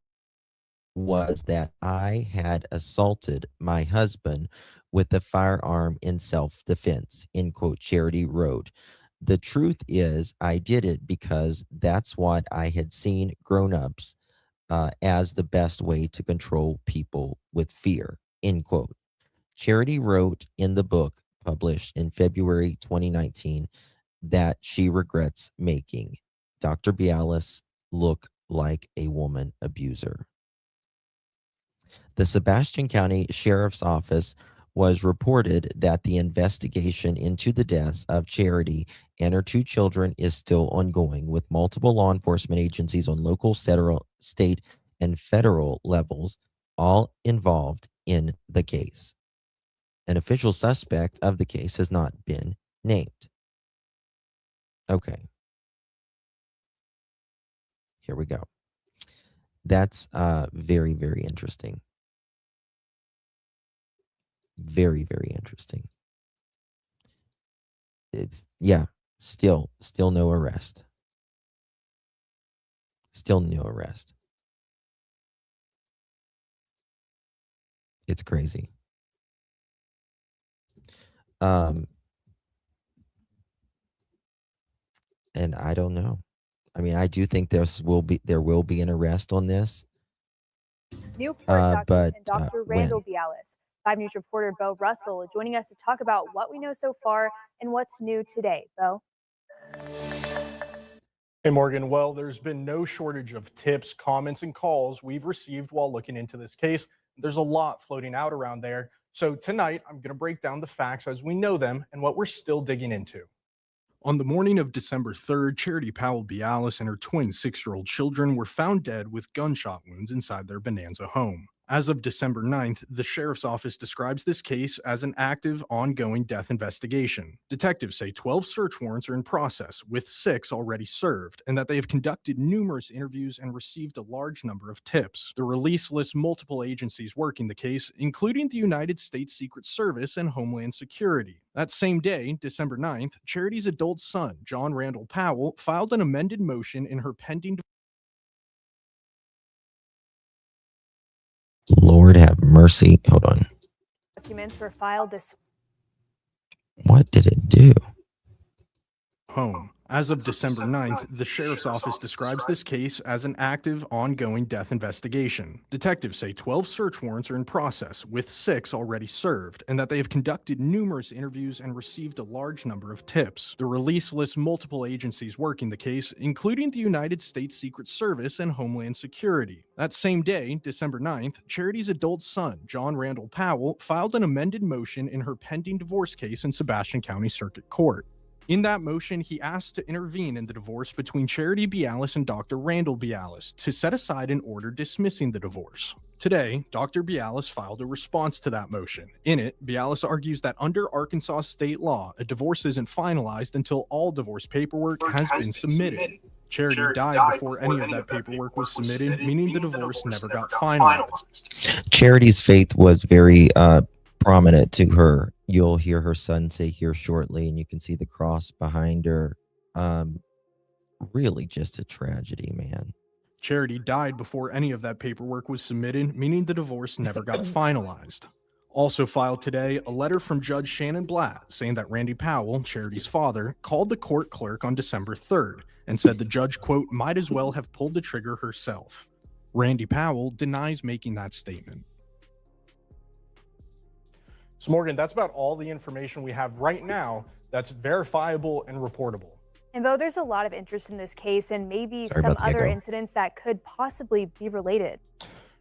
was that I had assaulted my husband with a firearm in self-defense, end quote, Charity wrote. The truth is, I did it because that's what I had seen grown-ups as the best way to control people with fear, end quote. Charity wrote in the book published in February 2019 that she regrets making Dr. Beallis look like a woman abuser. The Sebastian County Sheriff's Office was reported that the investigation into the deaths of Charity and her two children is still ongoing, with multiple law enforcement agencies on local, state, and federal levels all involved in the case. An official suspect of the case has not been named. Okay. Here we go. That's very, very interesting. Very, very interesting. It's, yeah, still no arrest. Still no arrest. It's crazy. And I don't know. I mean, I do think there will be an arrest on this. New court documents but and Dr. Randall Beallis. 5 News reporter Bo Russell joining us to talk about what we know so far and what's new today. Bo? Hey, Morgan. Well, there's been no shortage of tips, comments, and calls we've received while looking into this case. There's a lot floating out around there. So tonight, I'm going to break down the facts as we know them and what we're still digging into. On the morning of December 3rd, Charity Beallis and her twin 6-year-old children were found dead with gunshot wounds inside their Bonanza home. As of December 9th, the sheriff's office describes this case as an active, ongoing death investigation. Detectives say 12 search warrants are in process, with 6 already served, and that they have conducted numerous interviews and received a large number of tips. The release lists multiple agencies working the case, including the United States Secret Service and Homeland Security. That same day, December 9th, Charity's adult son, John Randall Powell, filed an amended motion in her pending. Lord have mercy. Hold on. Documents were filed this. What did it do? home. As of December 9th, the sheriff's office describes this case as an active, ongoing death investigation. Detectives say 12 search warrants are in process, with 6 already served, and that they have conducted numerous interviews and received a large number of tips. The release lists multiple agencies working the case, including the United States Secret Service and Homeland Security. That same day, December 9th, Charity's adult son, John Randall Powell, filed an amended motion in her pending divorce case in Sebastian County Circuit Court. In that motion, he asked to intervene in the divorce between Charity Beallis and Dr. Randall Beallis to set aside an order dismissing the divorce. Today, Dr. Beallis filed a response to that motion. In it, Beallis argues that under Arkansas state law, a divorce isn't finalized until all divorce paperwork has been submitted. Charity died before any of that paperwork was submitted, meaning the divorce never got finalized. Charity's faith was very prominent to her. You'll hear her son say here shortly, and you can see the cross behind her. Really just a tragedy, man. Charity died before any of that paperwork was submitted, meaning the divorce never got finalized. Also filed today, a letter from Judge Shannon Blatt saying that Randy Powell, Charity's father, called the court clerk on December 3rd and said the judge, quote, might as well have pulled the trigger herself. Randy Powell denies making that statement. So Morgan, that's about all the information we have right now that's verifiable and reportable. And Bo, there's a lot of interest in this case and maybe Sorry some about the other echo. incidents that could possibly be related.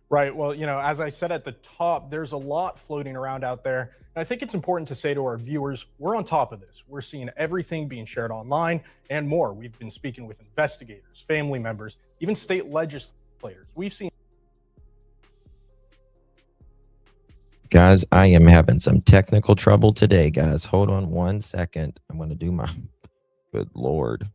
Right. Well, as I said at the top, there's a lot floating around out there. And I think it's important to say to our viewers, we're on top of this. We're seeing everything being shared online and more. We've been speaking with investigators, family members, even state legislators. We've seen. Guys, I am having some technical trouble today, guys. Hold on one second. I'm going to do my... Good Lord.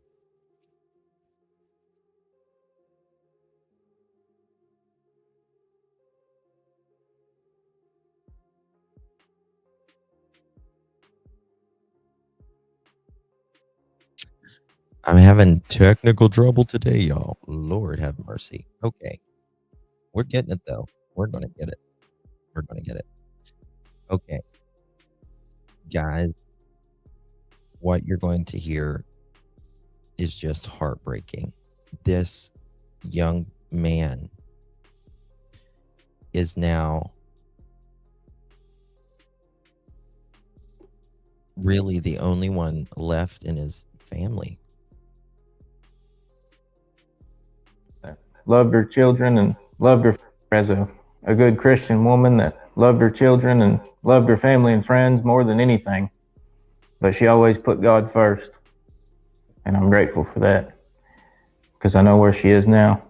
I'm having technical trouble today, y'all. Lord have mercy. Okay. We're getting it, though. We're going to get it. We're going to get it. Okay. Guys, what you're going to hear is just heartbreaking. This young man is now really the only one left in his family. Loved her children and loved her as a good Christian woman that loved her children and loved her family and friends more than anything. But she always put God first. And I'm grateful for that because I know where she is now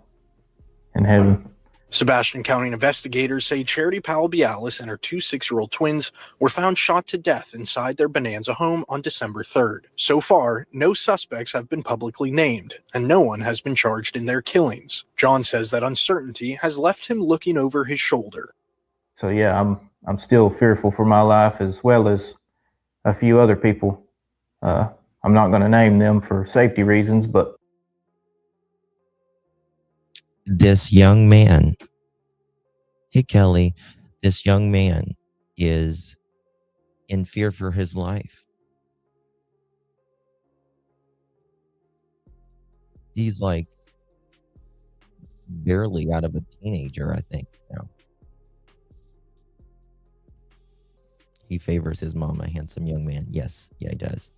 in heaven. Sebastian County investigators say Charity Powell Beallis and her 2 6-year-old twins were found shot to death inside their Bonanza home on December 3rd. So far, no suspects have been publicly named, and no one has been charged in their killings. John says that uncertainty has left him looking over his shoulder. So yeah, I'm still fearful for my life as well as a few other people. I'm not going to name them for safety reasons, but This young man, hey Kelly, this young man is in fear for his life. He's like barely out of a teenager, I think, now. He favors his mom, a handsome young man. Yes, yeah, he does.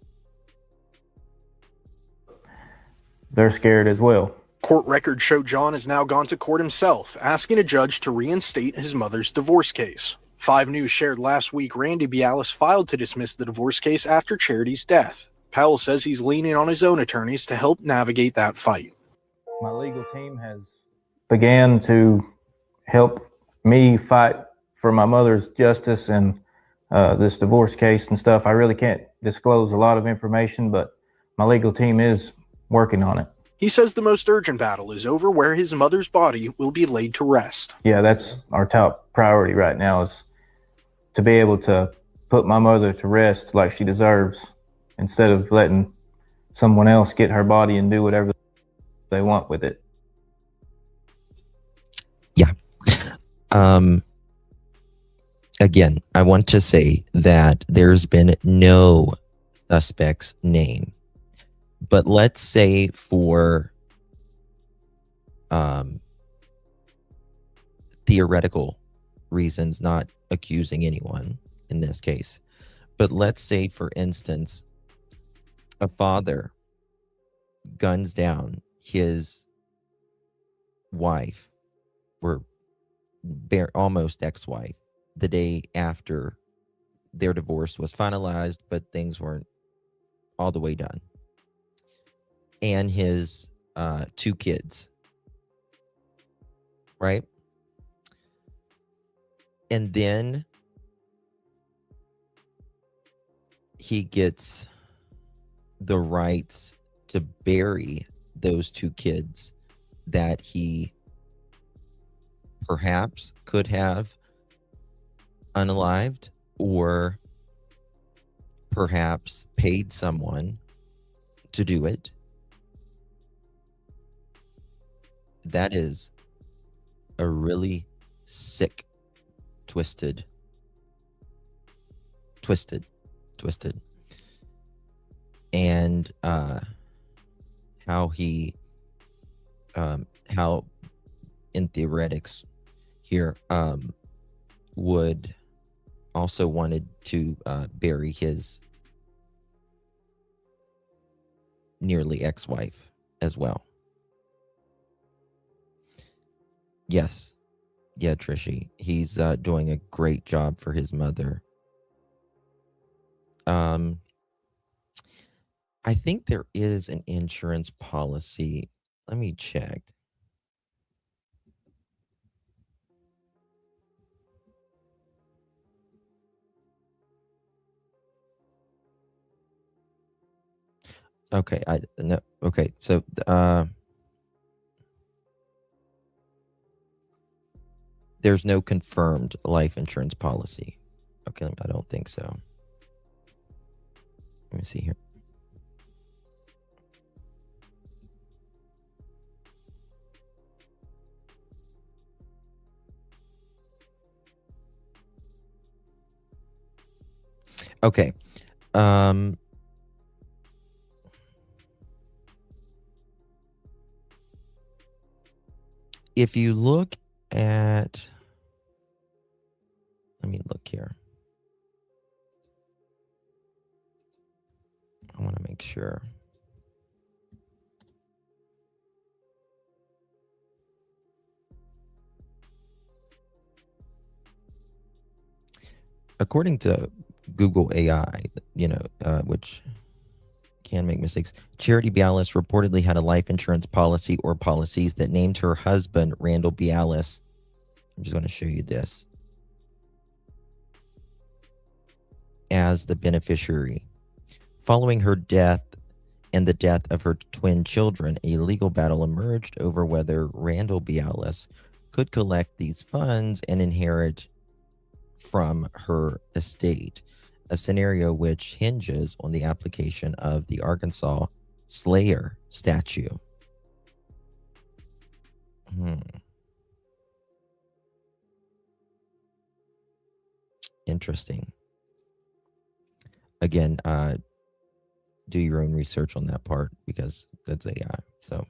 they're scared as well. Court records show John has now gone to court himself, asking a judge to reinstate his mother's divorce case. 5 News shared last week Randy Beallis filed to dismiss the divorce case after Charity's death. Powell says he's leaning on his own attorneys to help navigate that fight. My legal team has began to help me fight for my mother's justice and this divorce case and stuff. I really can't disclose a lot of information, but my legal team is working on it. He says the most urgent battle is over, where his mother's body will be laid to rest. Yeah, that's our top priority right now, is to be able to put my mother to rest like she deserves, instead of letting someone else get her body and do whatever they want with it. Yeah. Again, I want to say that there's been no suspect's name. But let's say for theoretical reasons, not accusing anyone in this case, but let's say, for instance, a father guns down his wife, or almost ex-wife, the day after their divorce was finalized, but things weren't all the way done, and his 2 kids, right? And then he gets the rights to bury those 2 kids that he perhaps could have unalived, or perhaps paid someone to do it. That is a really sick, twisted, and how he, how in theoretics here, would also wanted to bury his nearly ex-wife as well. Yes. Yeah, Trishy. He's doing a great job for his mother. I think there is an insurance policy. Let me check. Okay, no. Okay, so there's no confirmed life insurance policy. Okay, I don't think so. Let me see here. Okay. If you look at, let me look here. I want to make sure. According to Google AI, which can make mistakes, Charity Beallis reportedly had a life insurance policy or policies that named her husband, Randall Beallis. I'm just going to show you this, as the beneficiary. Following her death and the death of her twin children, a legal battle emerged over whether Randall Beallis could collect these funds and inherit from her estate, a scenario which hinges on the application of the Arkansas Slayer statute. Interesting. Again, do your own research on that part, because that's AI. So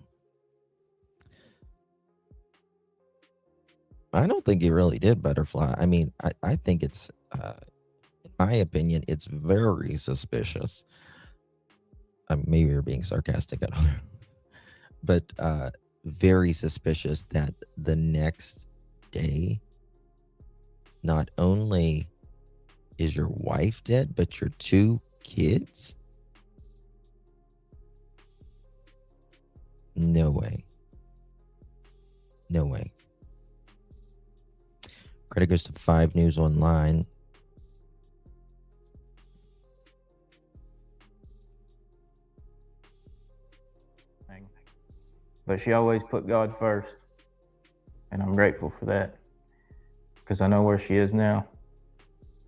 I don't think he really did butterfly. I mean, I think it's, in my opinion, it's very suspicious. Maybe you're being sarcastic, I don't know. But very suspicious that the next day, not only is your wife dead, but your 2 kids? No way. No way. Credit goes to 5 News Online. But she always put God first. And I'm grateful for that, because I know where she is now,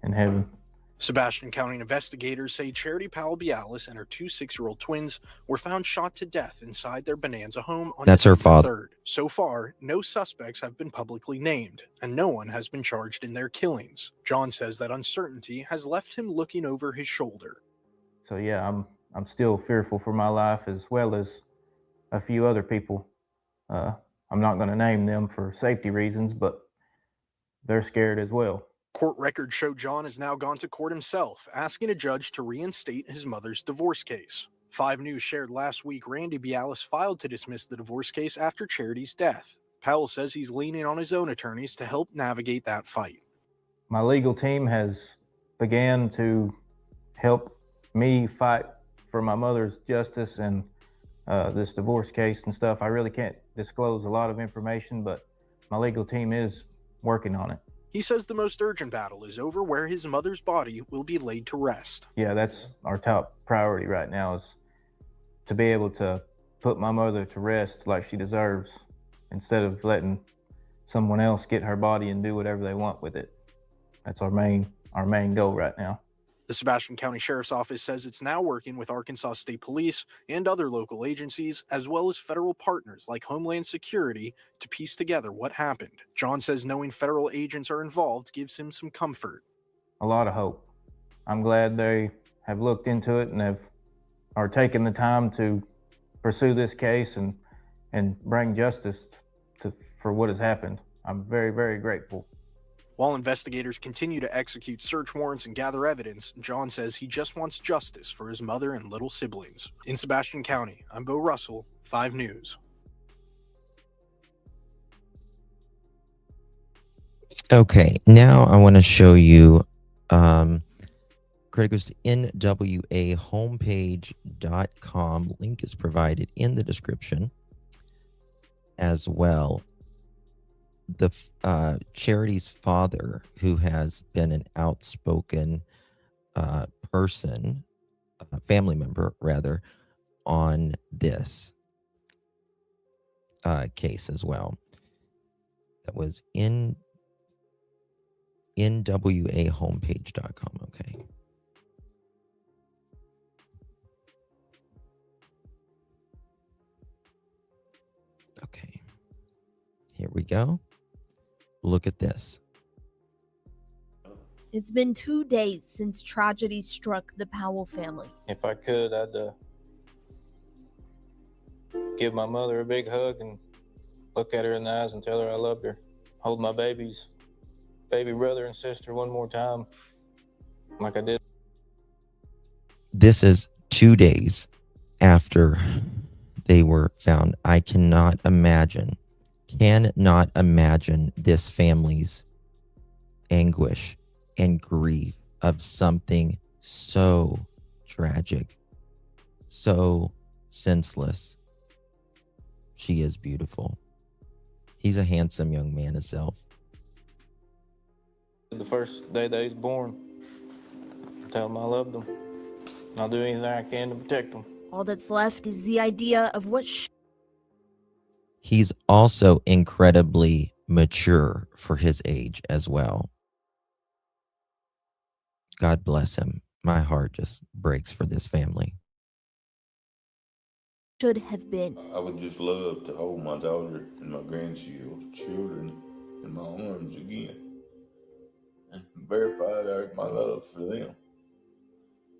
in heaven. Sebastian County investigators say Charity Beallis and her 2 6-year-old twins were found shot to death inside their Bonanza home on That's her December father. 3rd. So far, no suspects have been publicly named, and no one has been charged in their killings. John says that uncertainty has left him looking over his shoulder. So yeah, I'm still fearful for my life, as well as a few other people. I'm not going to name them for safety reasons, but they're scared as well. Court records show John has now gone to court himself, asking a judge to reinstate his mother's divorce case. 5 News shared last week Randy Beallis filed to dismiss the divorce case after Charity's death. Powell says he's leaning on his own attorneys to help navigate that fight. My legal team has began to help me fight for my mother's justice and this divorce case and stuff. I really can't disclose a lot of information, but my legal team is working on it. He says the most urgent battle is over, where his mother's body will be laid to rest. Yeah, that's our top priority right now, is to be able to put my mother to rest like she deserves, instead of letting someone else get her body and do whatever they want with it. That's our main goal right now. The Sebastian County Sheriff's Office says it's now working with Arkansas State Police and other local agencies, as well as federal partners like Homeland Security, to piece together what happened. John says knowing federal agents are involved gives him some comfort. A lot of hope. I'm glad they have looked into it and are taking the time to pursue this case and bring justice for what has happened. I'm very, very grateful. While investigators continue to execute search warrants and gather evidence, John says he just wants justice for his mother and little siblings. In Sebastian County, I'm Bo Russell, 5 News. Okay, now I want to show you, Craig goes to nwahomepage.com. Link is provided in the description as well. The Charity's father, who has been an outspoken family member rather, on this case as well. That was in nwahomepage.com. Okay. Okay. Here we go. Look at this. It's been 2 days since tragedy struck the Powell family. If I could, I'd give my mother a big hug and look at her in the eyes and tell her I loved her. Hold my baby brother and sister one more time, like I did. This is 2 days after they were found. I cannot imagine this family's anguish and grief of something so tragic, so senseless. She is beautiful. He's a handsome young man himself. The first day they was born, tell them I loved them. I'll do anything I can to protect them. All that's left is the idea of what He's also incredibly mature for his age as well. God bless him. My heart just breaks for this family. should have been. I would just love to hold my daughter and my grandchildren in my arms again and verify my love for them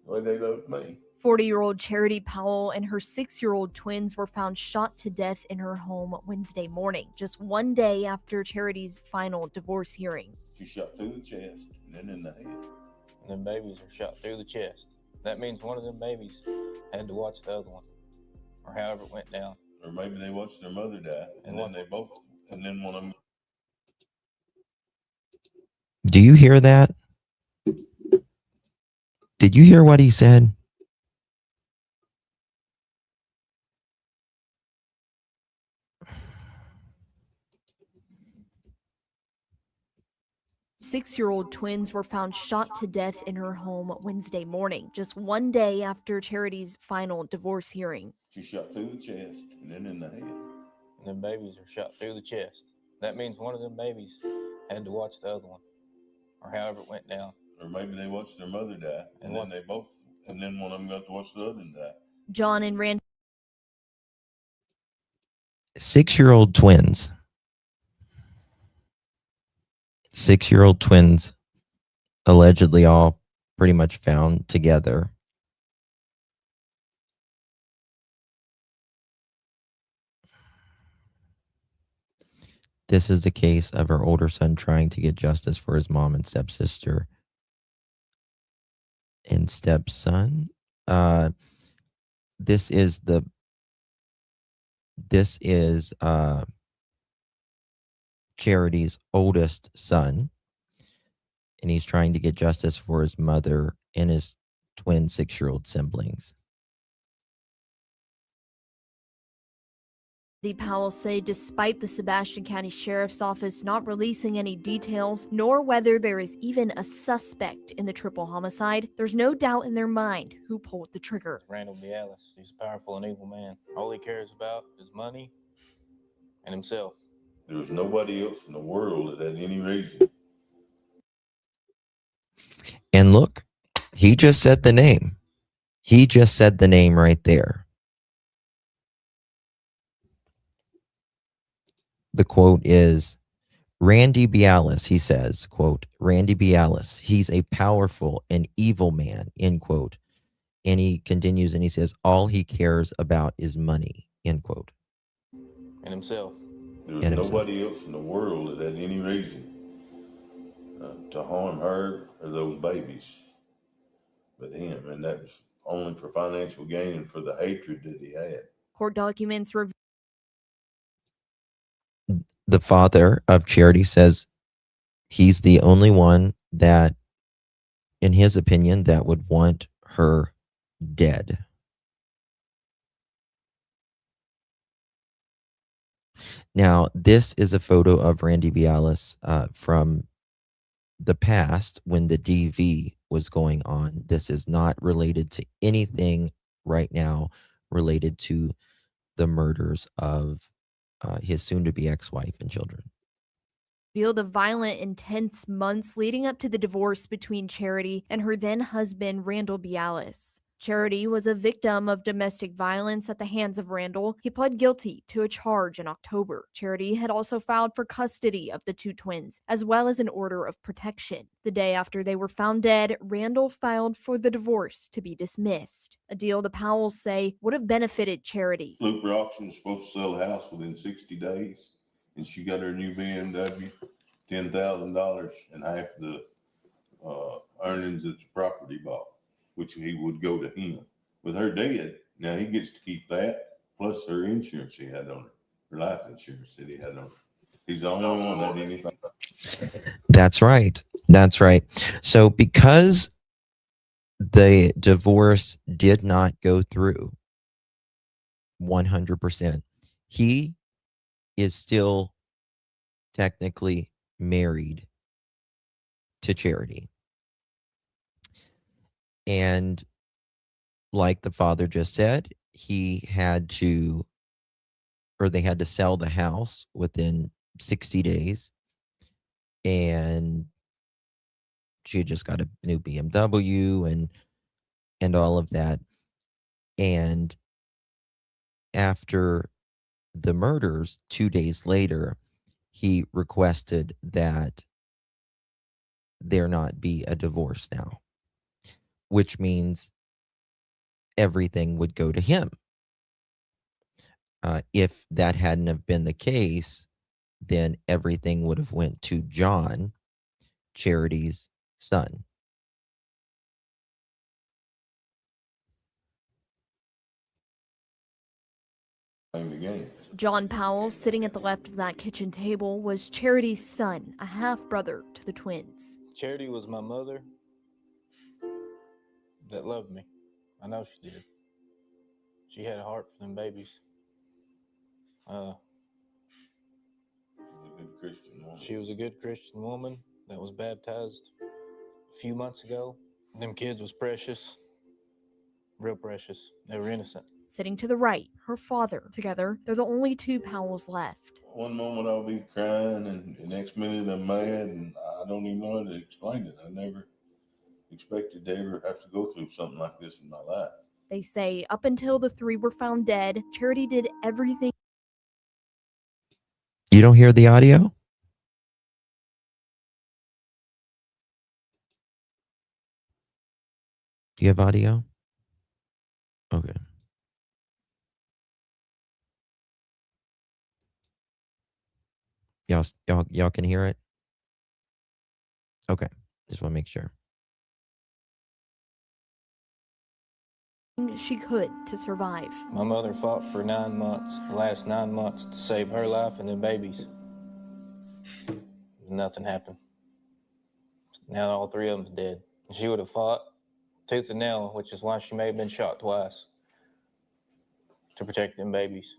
the way they loved me. 40-year-old Charity Powell and her 6-year-old twins were found shot to death in her home Wednesday morning, just 1 day after Charity's final divorce hearing. She shot through the chest and then in the head. And them babies are shot through the chest. That means one of them babies had to watch the other one, or however it went down. Or maybe they watched their mother die, and then one of them. Do you hear that? Did you hear what he said? Six-year-old twins were found shot to death in her home Wednesday morning, just 1 day after Charity's final divorce hearing. She shot through the chest and then in the head. And them babies are shot through the chest. That means one of them babies had to watch the other one, or however it went down. Or maybe they watched their mother die, and then one of them got to watch the other one die. John and Rand. 6-year-old twins. 6-year-old twins allegedly all pretty much found together This is the case of her older son trying to get justice for his mom and stepsister and stepson. Uh, this is Charity's oldest son, and he's trying to get justice for his mother and his twin 6-year-old siblings. Powell say despite the Sebastian County Sheriff's Office not releasing any details, nor whether there is even a suspect in the triple homicide, there's no doubt in their mind who pulled the trigger. Randall Beallis. He's a powerful and evil man. All he cares about is money and himself. There was nobody else in the world that had any reason. And look, he just said the name. He just said the name right there. The quote is, Randy Beallis, he says, quote, Randy Beallis, he's a powerful and evil man, end quote. And he continues and he says, all he cares about is money, end quote. And himself. There was nobody else in the world that had any reason to harm her or those babies but him. And that was only for financial gain and for the hatred that he had. Court documents reveal the father of Charity says he's the only one that, in his opinion, that would want her dead. Now, this is a photo of Randy Beallis from the past when the DV was going on. This is not related to anything right now related to the murders of his soon-to-be ex-wife and children. The violent, intense months leading up to the divorce between Charity and her then husband, Randall Beallis. Charity was a victim of domestic violence at the hands of Randall. He pled guilty to a charge in October. Charity had also filed for custody of the two twins, as well as an order of protection. The day after they were found dead, Randall filed for the divorce to be dismissed, a deal the Powells say would have benefited Charity. Looper Auction was supposed to sell the house within 60 days, and she got her new BMW, $10,000, and half the earnings that the property bought, which he would go to him. With her dead, now he gets to keep that, plus her insurance he had on her, her life insurance that he had on her. He's the only one that anything. That's right. That's right. So because the divorce did not go through 100%, he is still technically married to Charity. And like the father just said, they had to sell the house within 60 days. And she had just got a new BMW and all of that. And after the murders, 2 days later, he requested that there not be a divorce now, which means everything would go to him. If that hadn't have been the case, then everything would have went to John, Charity's son. John Powell, sitting at the left of that kitchen table, was Charity's son, a half-brother to the twins. Charity was my mother that loved me. I know she did. She had a heart for them babies. She was a good Christian woman that was baptized a few months ago. Them kids was precious, real precious. They were innocent. Sitting to the right, her father. Together, they're the only two Powells left. One moment I'll be crying, and the next minute I'm mad, and I don't even know how to explain it. I never expected to ever have to go through something like this in my life. They say up until the three were found dead, Charity did everything. You don't hear the audio? Do you have audio? Okay. Y'all can hear it? Okay. Just want to make sure. She could to survive. My mother fought for 9 months, the last 9 months, to save her life and the babies. Nothing happened. Now all 3 of them's dead. She would have fought tooth and nail, which is why she may have been shot twice, to protect them babies.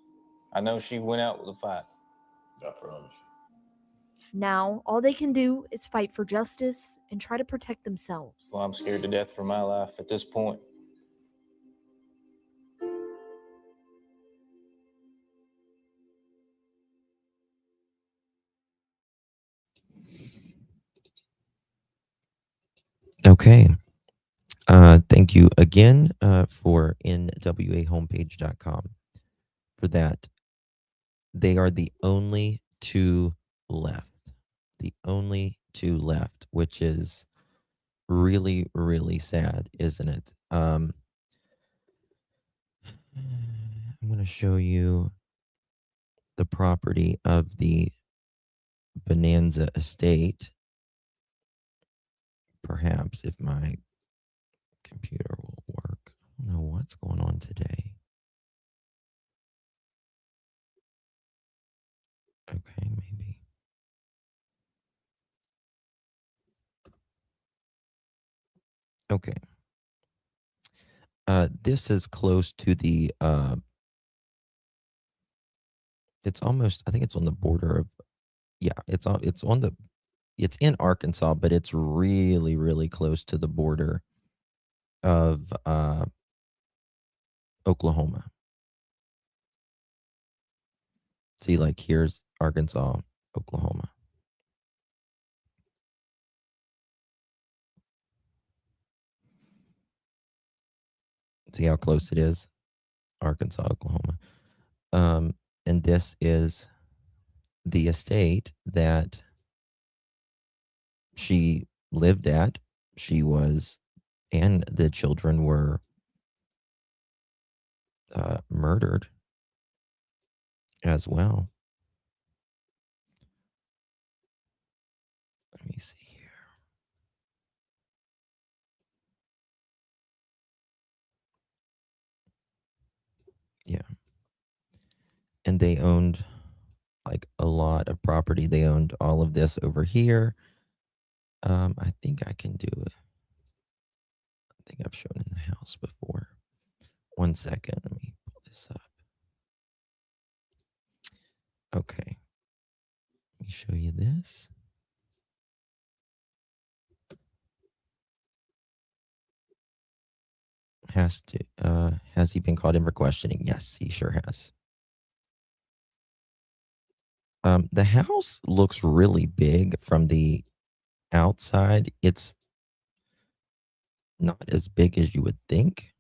I know she went out with a fight. I promise you. Now, all they can do is fight for justice and try to protect themselves. Well, I'm scared to death for my life at this point. Okay. Thank you again for nwahomepage.com for that. They are the only 2 left. The only 2 left, which is really, really sad, isn't it? I'm going to show you the property of the Bonanza estate. Perhaps if my computer will work. I don't know what's going on today. Okay, maybe. Okay. This is close to the it's almost, I think it's on the border of, yeah, it's in Arkansas, but it's really, really close to the border of Oklahoma. See, like here's Arkansas, Oklahoma. See how close it is? Arkansas, Oklahoma. And this is the estate that she lived at. She was, and the children were murdered as well. Let me see here. Yeah. And they owned like a lot of property. They owned all of this over here. I think I can do it. I think I've shown in the house before. 1 second. Let me pull this up. Okay. Let me show you this. Has he been called in for questioning? Yes, he sure has. The house looks really big from the outside. It's not as big as you would think,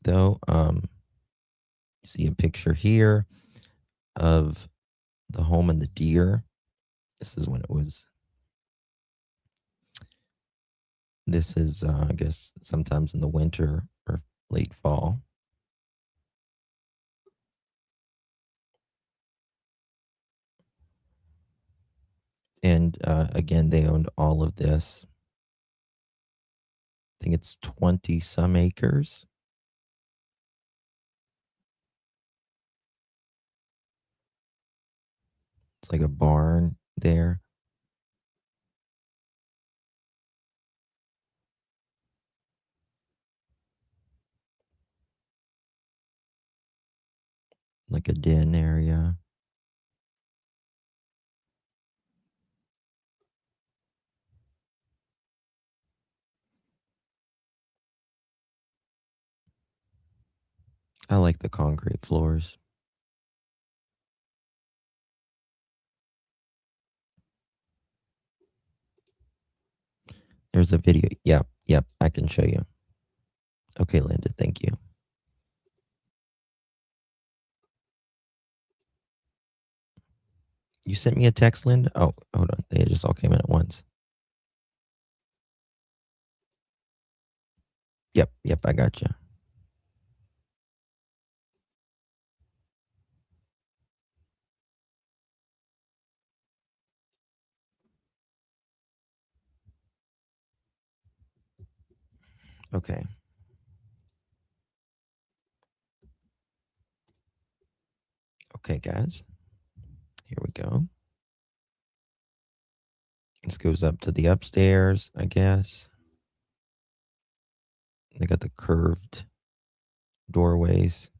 though. You see a picture here of the home and the deer. This is when it was. This is, I guess, sometimes in the winter or late fall. And again, they owned all of this. I think it's 20 some acres. It's like a barn there. Like a den area. I like the concrete floors. There's a video. Yep, I can show you. Okay, Linda, thank you. You sent me a text, Linda? Oh, hold on. They just all came in at once. Yep, I got you. Okay. Okay, guys. Here we go. This goes up to the upstairs, I guess. They got the curved doorways.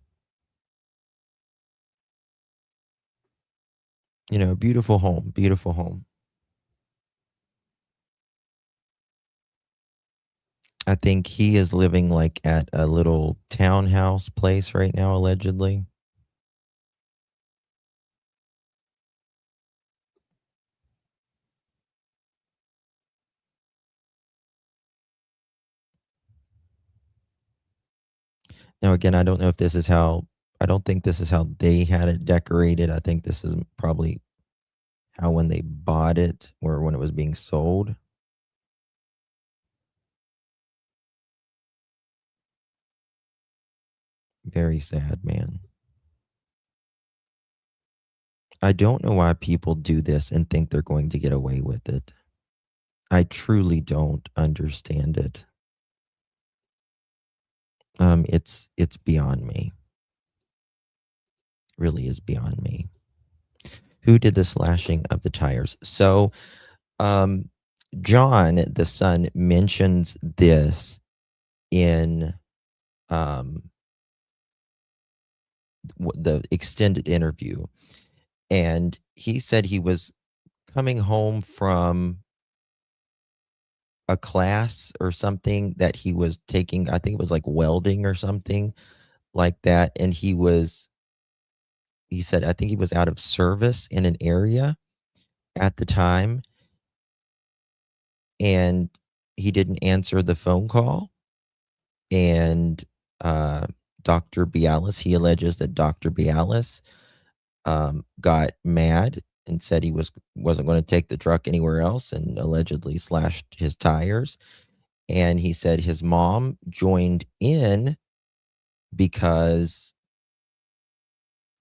You know, beautiful home, beautiful home. I think he is living like at a little townhouse place right now, allegedly. Now, again, I don't know if this is how, I don't think this is how they had it decorated. I think this is probably how when they bought it or when it was being sold. Very sad, man. I don't know why people do this and think they're going to get away with it. I truly don't understand it. It's beyond me. Really is beyond me. Who did the slashing of the tires? So, John, the son, mentions this in the extended interview, and he said he was coming home from a class or something that he was taking. I think it was like welding or something like that, and he said, I think he was out of service in an area at the time, and he didn't answer the phone call. And Dr. Beallis, he alleges that Dr. Beallis got mad and said he wasn't going to take the truck anywhere else, and allegedly slashed his tires. And he said his mom joined in because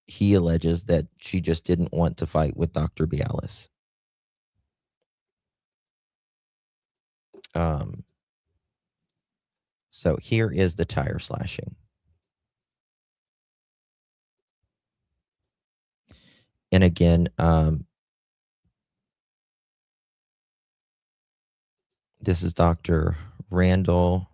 he alleges that she just didn't want to fight with Dr. Beallis. So here is the tire slashing. And again, this is Dr. Randall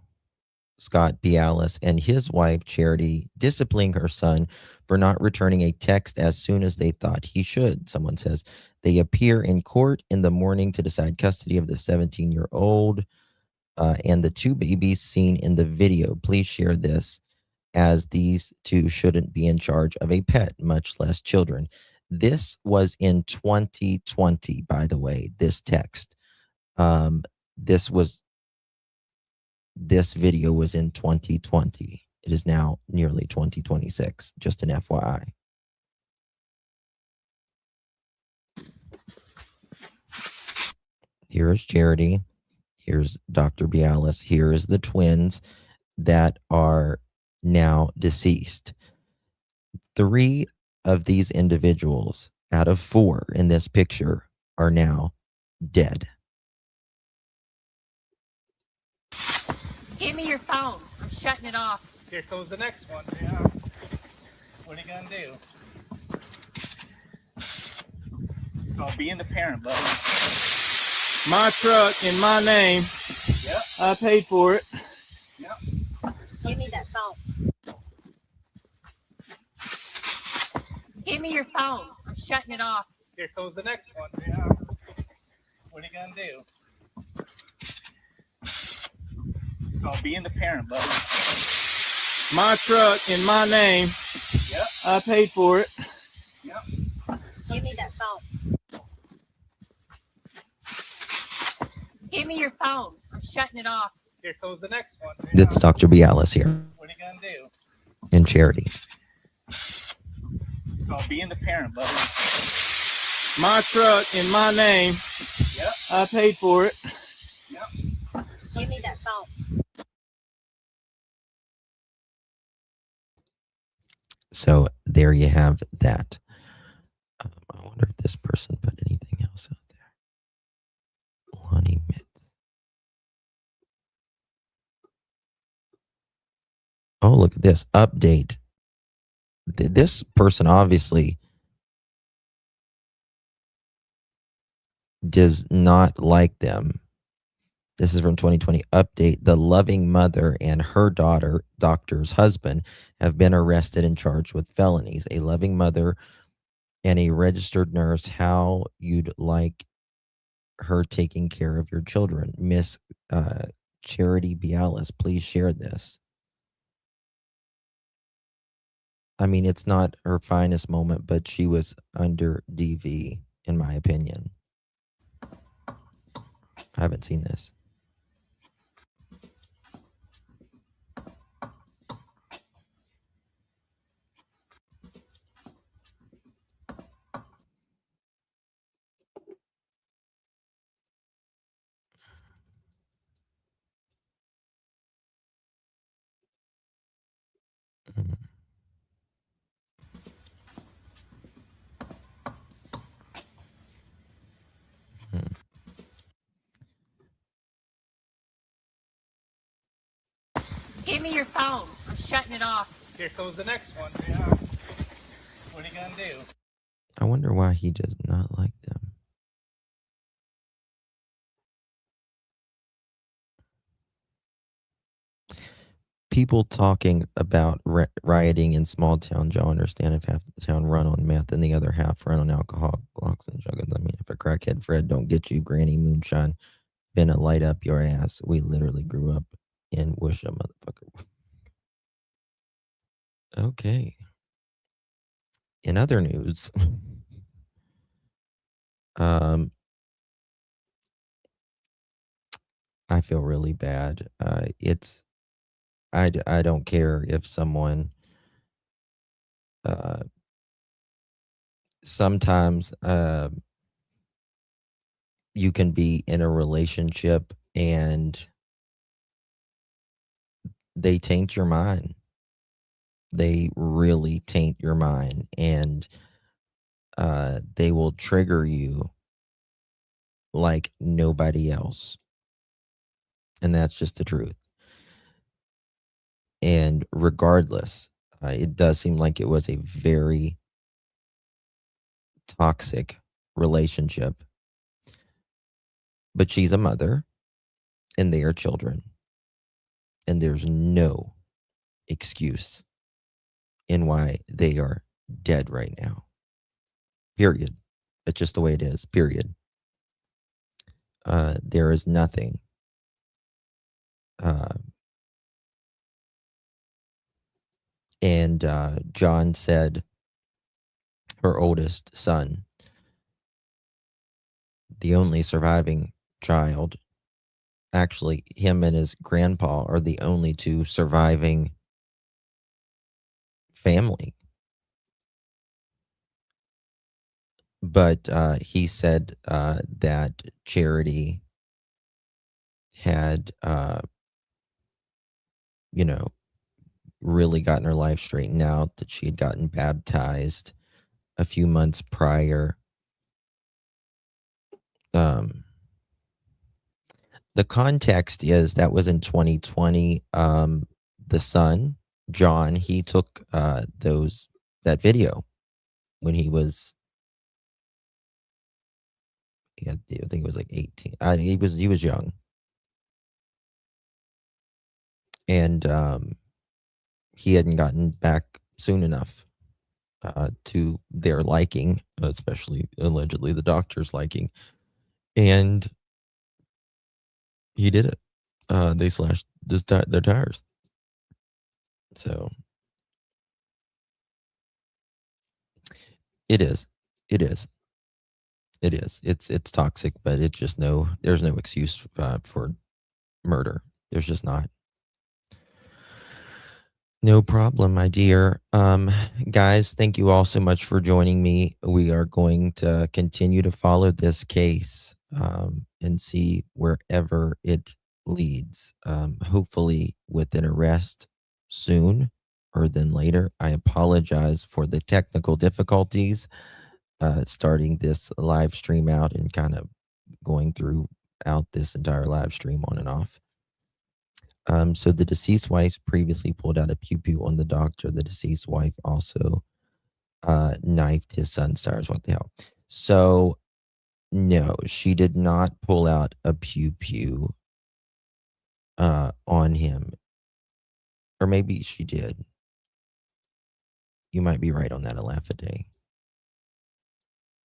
Scott Beallis and his wife, Charity, disciplining her son for not returning a text as soon as they thought he should. Someone says they appear in court in the morning to decide custody of the 17-year-old and the two babies seen in the video. Please share this, as these two shouldn't be in charge of a pet, much less children. This was in 2020, by the way, this text. This video was in 2020. It is now nearly 2026, just an FYI. Here is Charity. Here's Dr. Beallis. Here is the twins that are now deceased. 3 of these individuals out of 4 in this picture are now dead. Give me your phone. I'm shutting it off. Here goes the next one. Yeah. What are you gonna do? I'll be in the parent, buddy. My truck in my name. Yep. I paid for it. Yep. Give me that phone. Give me your phone. I'm shutting it off. Here goes the next one. Yeah. What are you gonna do? I'll be in the parent, buddy. My truck in my name. Yep. I paid for it. Yep. Give me that phone. Give me your phone. I'm shutting it off. Here goes the next one. That's Dr. Beallis here. What are you gonna do? And Charity. I'll be in the parent, buddy. My truck in my name. Yep. I paid for it. Yep. Give me that phone. So there you have that. I wonder if this person put anything else out there. Lonnie Mitz. Oh, look at this update. This person obviously does not like them. This is from 2020 update. The loving mother and her doctor's husband, have been arrested and charged with felonies. A loving mother and a registered nurse. How you'd like her taking care of your children. Miss Charity Beallis, please share this. I mean, it's not her finest moment, but she was under DV, in my opinion. I haven't seen this. Mhm. Mhm. Give me your phone. I'm shutting it off. Here comes the next one. Yeah. What are you gonna do? I wonder why he does not like them. People talking about rioting in small towns. Y'all understand if half the town run on meth and the other half run on alcohol, blocks and juggins. I mean, if a crackhead Fred don't get you, Granny Moonshine finna light up your ass. We literally grew up in Wisha, motherfucker. Okay. In other news, I feel really bad. I don't care if someone, sometimes, you can be in a relationship and they taint your mind. They really taint your mind, and they will trigger you like nobody else. And that's just the truth. And regardless, it does seem like it was a very toxic relationship. But she's a mother and they are children. And there's no excuse in why they are dead right now. Period. That's just the way it is. Period. There is nothing. And John said, her oldest son, the only surviving child, actually, him and his grandpa are the only two surviving family. But he said that Charity had, really gotten her life straightened out, that she had gotten baptized a few months prior. The context is that was in 2020. The son, John, he took that video when he was, I think it was like 18. He was young. And he hadn't gotten back soon enough to their liking, especially allegedly the doctor's liking. And he did it. They slashed their tires. So it is. It is. It is. It's toxic, but there's no excuse for murder. There's just not. No problem, my dear. Guys, thank you all so much for joining me. We are going to continue to follow this case and see wherever it leads. Hopefully with an arrest soon or then later. I apologize for the technical difficulties starting this live stream out and kind of going throughout this entire live stream on and off. So the deceased wife previously pulled out a pew-pew on the doctor. The deceased wife also knifed his son's tires. What the hell? So no, she did not pull out a pew-pew on him. Or maybe she did. You might be right on that, Alafade.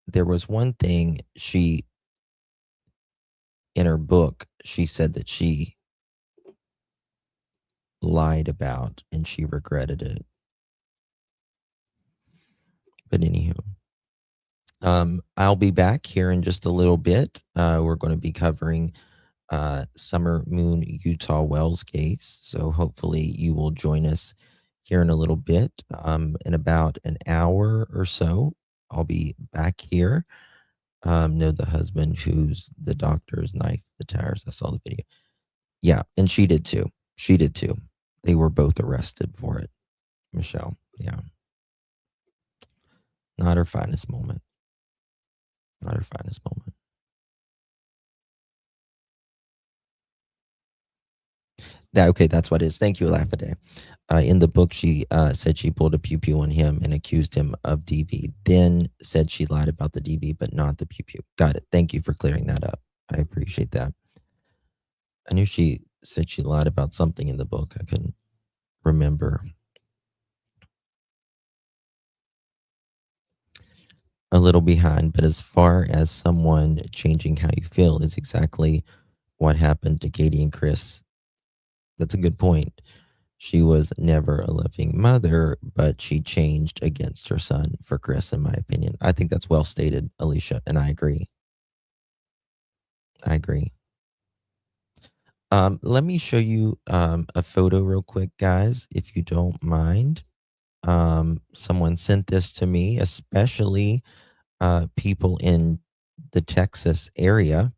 There was one thing in her book, she said that she lied about and she regretted it. But anywho, I'll be back here in just a little bit. We're going to be covering Summer Moon Utah Wells case. So hopefully you will join us here in a little bit. In about an hour or so, I'll be back here. No, the husband who's the doctor's knifed the tires. I saw the video. Yeah, and she did too. She did too. They were both arrested for it. Michelle. Yeah. Not her finest moment. Not her finest moment. Okay, that's what it is. Thank you, Lafade. In the book, she said she pulled a pew-pew on him and accused him of DV. Then said she lied about the DV, but not the pew-pew. Got it. Thank you for clearing that up. I appreciate that. I knew she said she lied about something in the book. I couldn't remember. A little behind, but as far as someone changing how you feel is exactly what happened to Katie and Chris. That's a good point. She was never a loving mother, but she changed against her son for Chris, in my opinion. I think that's well stated, Alicia, and I agree. I agree. Let me show you a photo real quick, guys, if you don't mind. Someone sent this to me, especially people in the Texas area.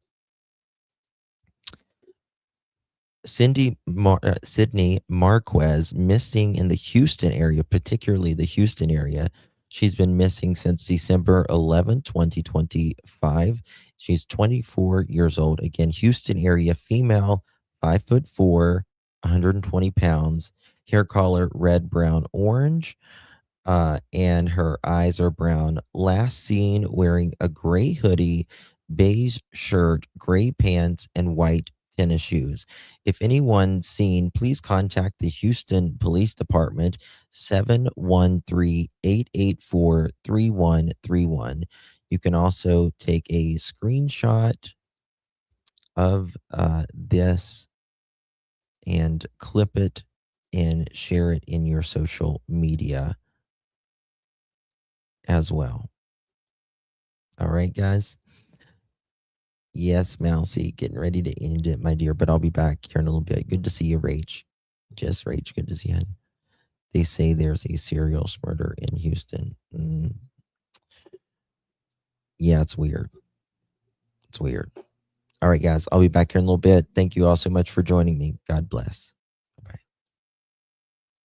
Sydney Marquez missing in the Houston area, particularly the Houston area. She's been missing since December 11, 2025. She's 24 years old. Again, Houston area, female, 5'4", 120 pounds, hair color red, brown, orange, and her eyes are brown. Last seen wearing a gray hoodie, beige shirt, gray pants, and white tennis shoes. If anyone's seen, please contact the Houston Police Department, 713-884-3131. You can also take a screenshot of this and clip it and share it in your social media as well. All right, guys. Yes, Mousy, getting ready to end it, my dear, but I'll be back here in a little bit. Good to see you, Rach. Just Rach, good to see you. They say there's a serial murder in Houston. Yeah, it's weird. It's weird. All right, guys, I'll be back here in a little bit. Thank you all so much for joining me. God bless.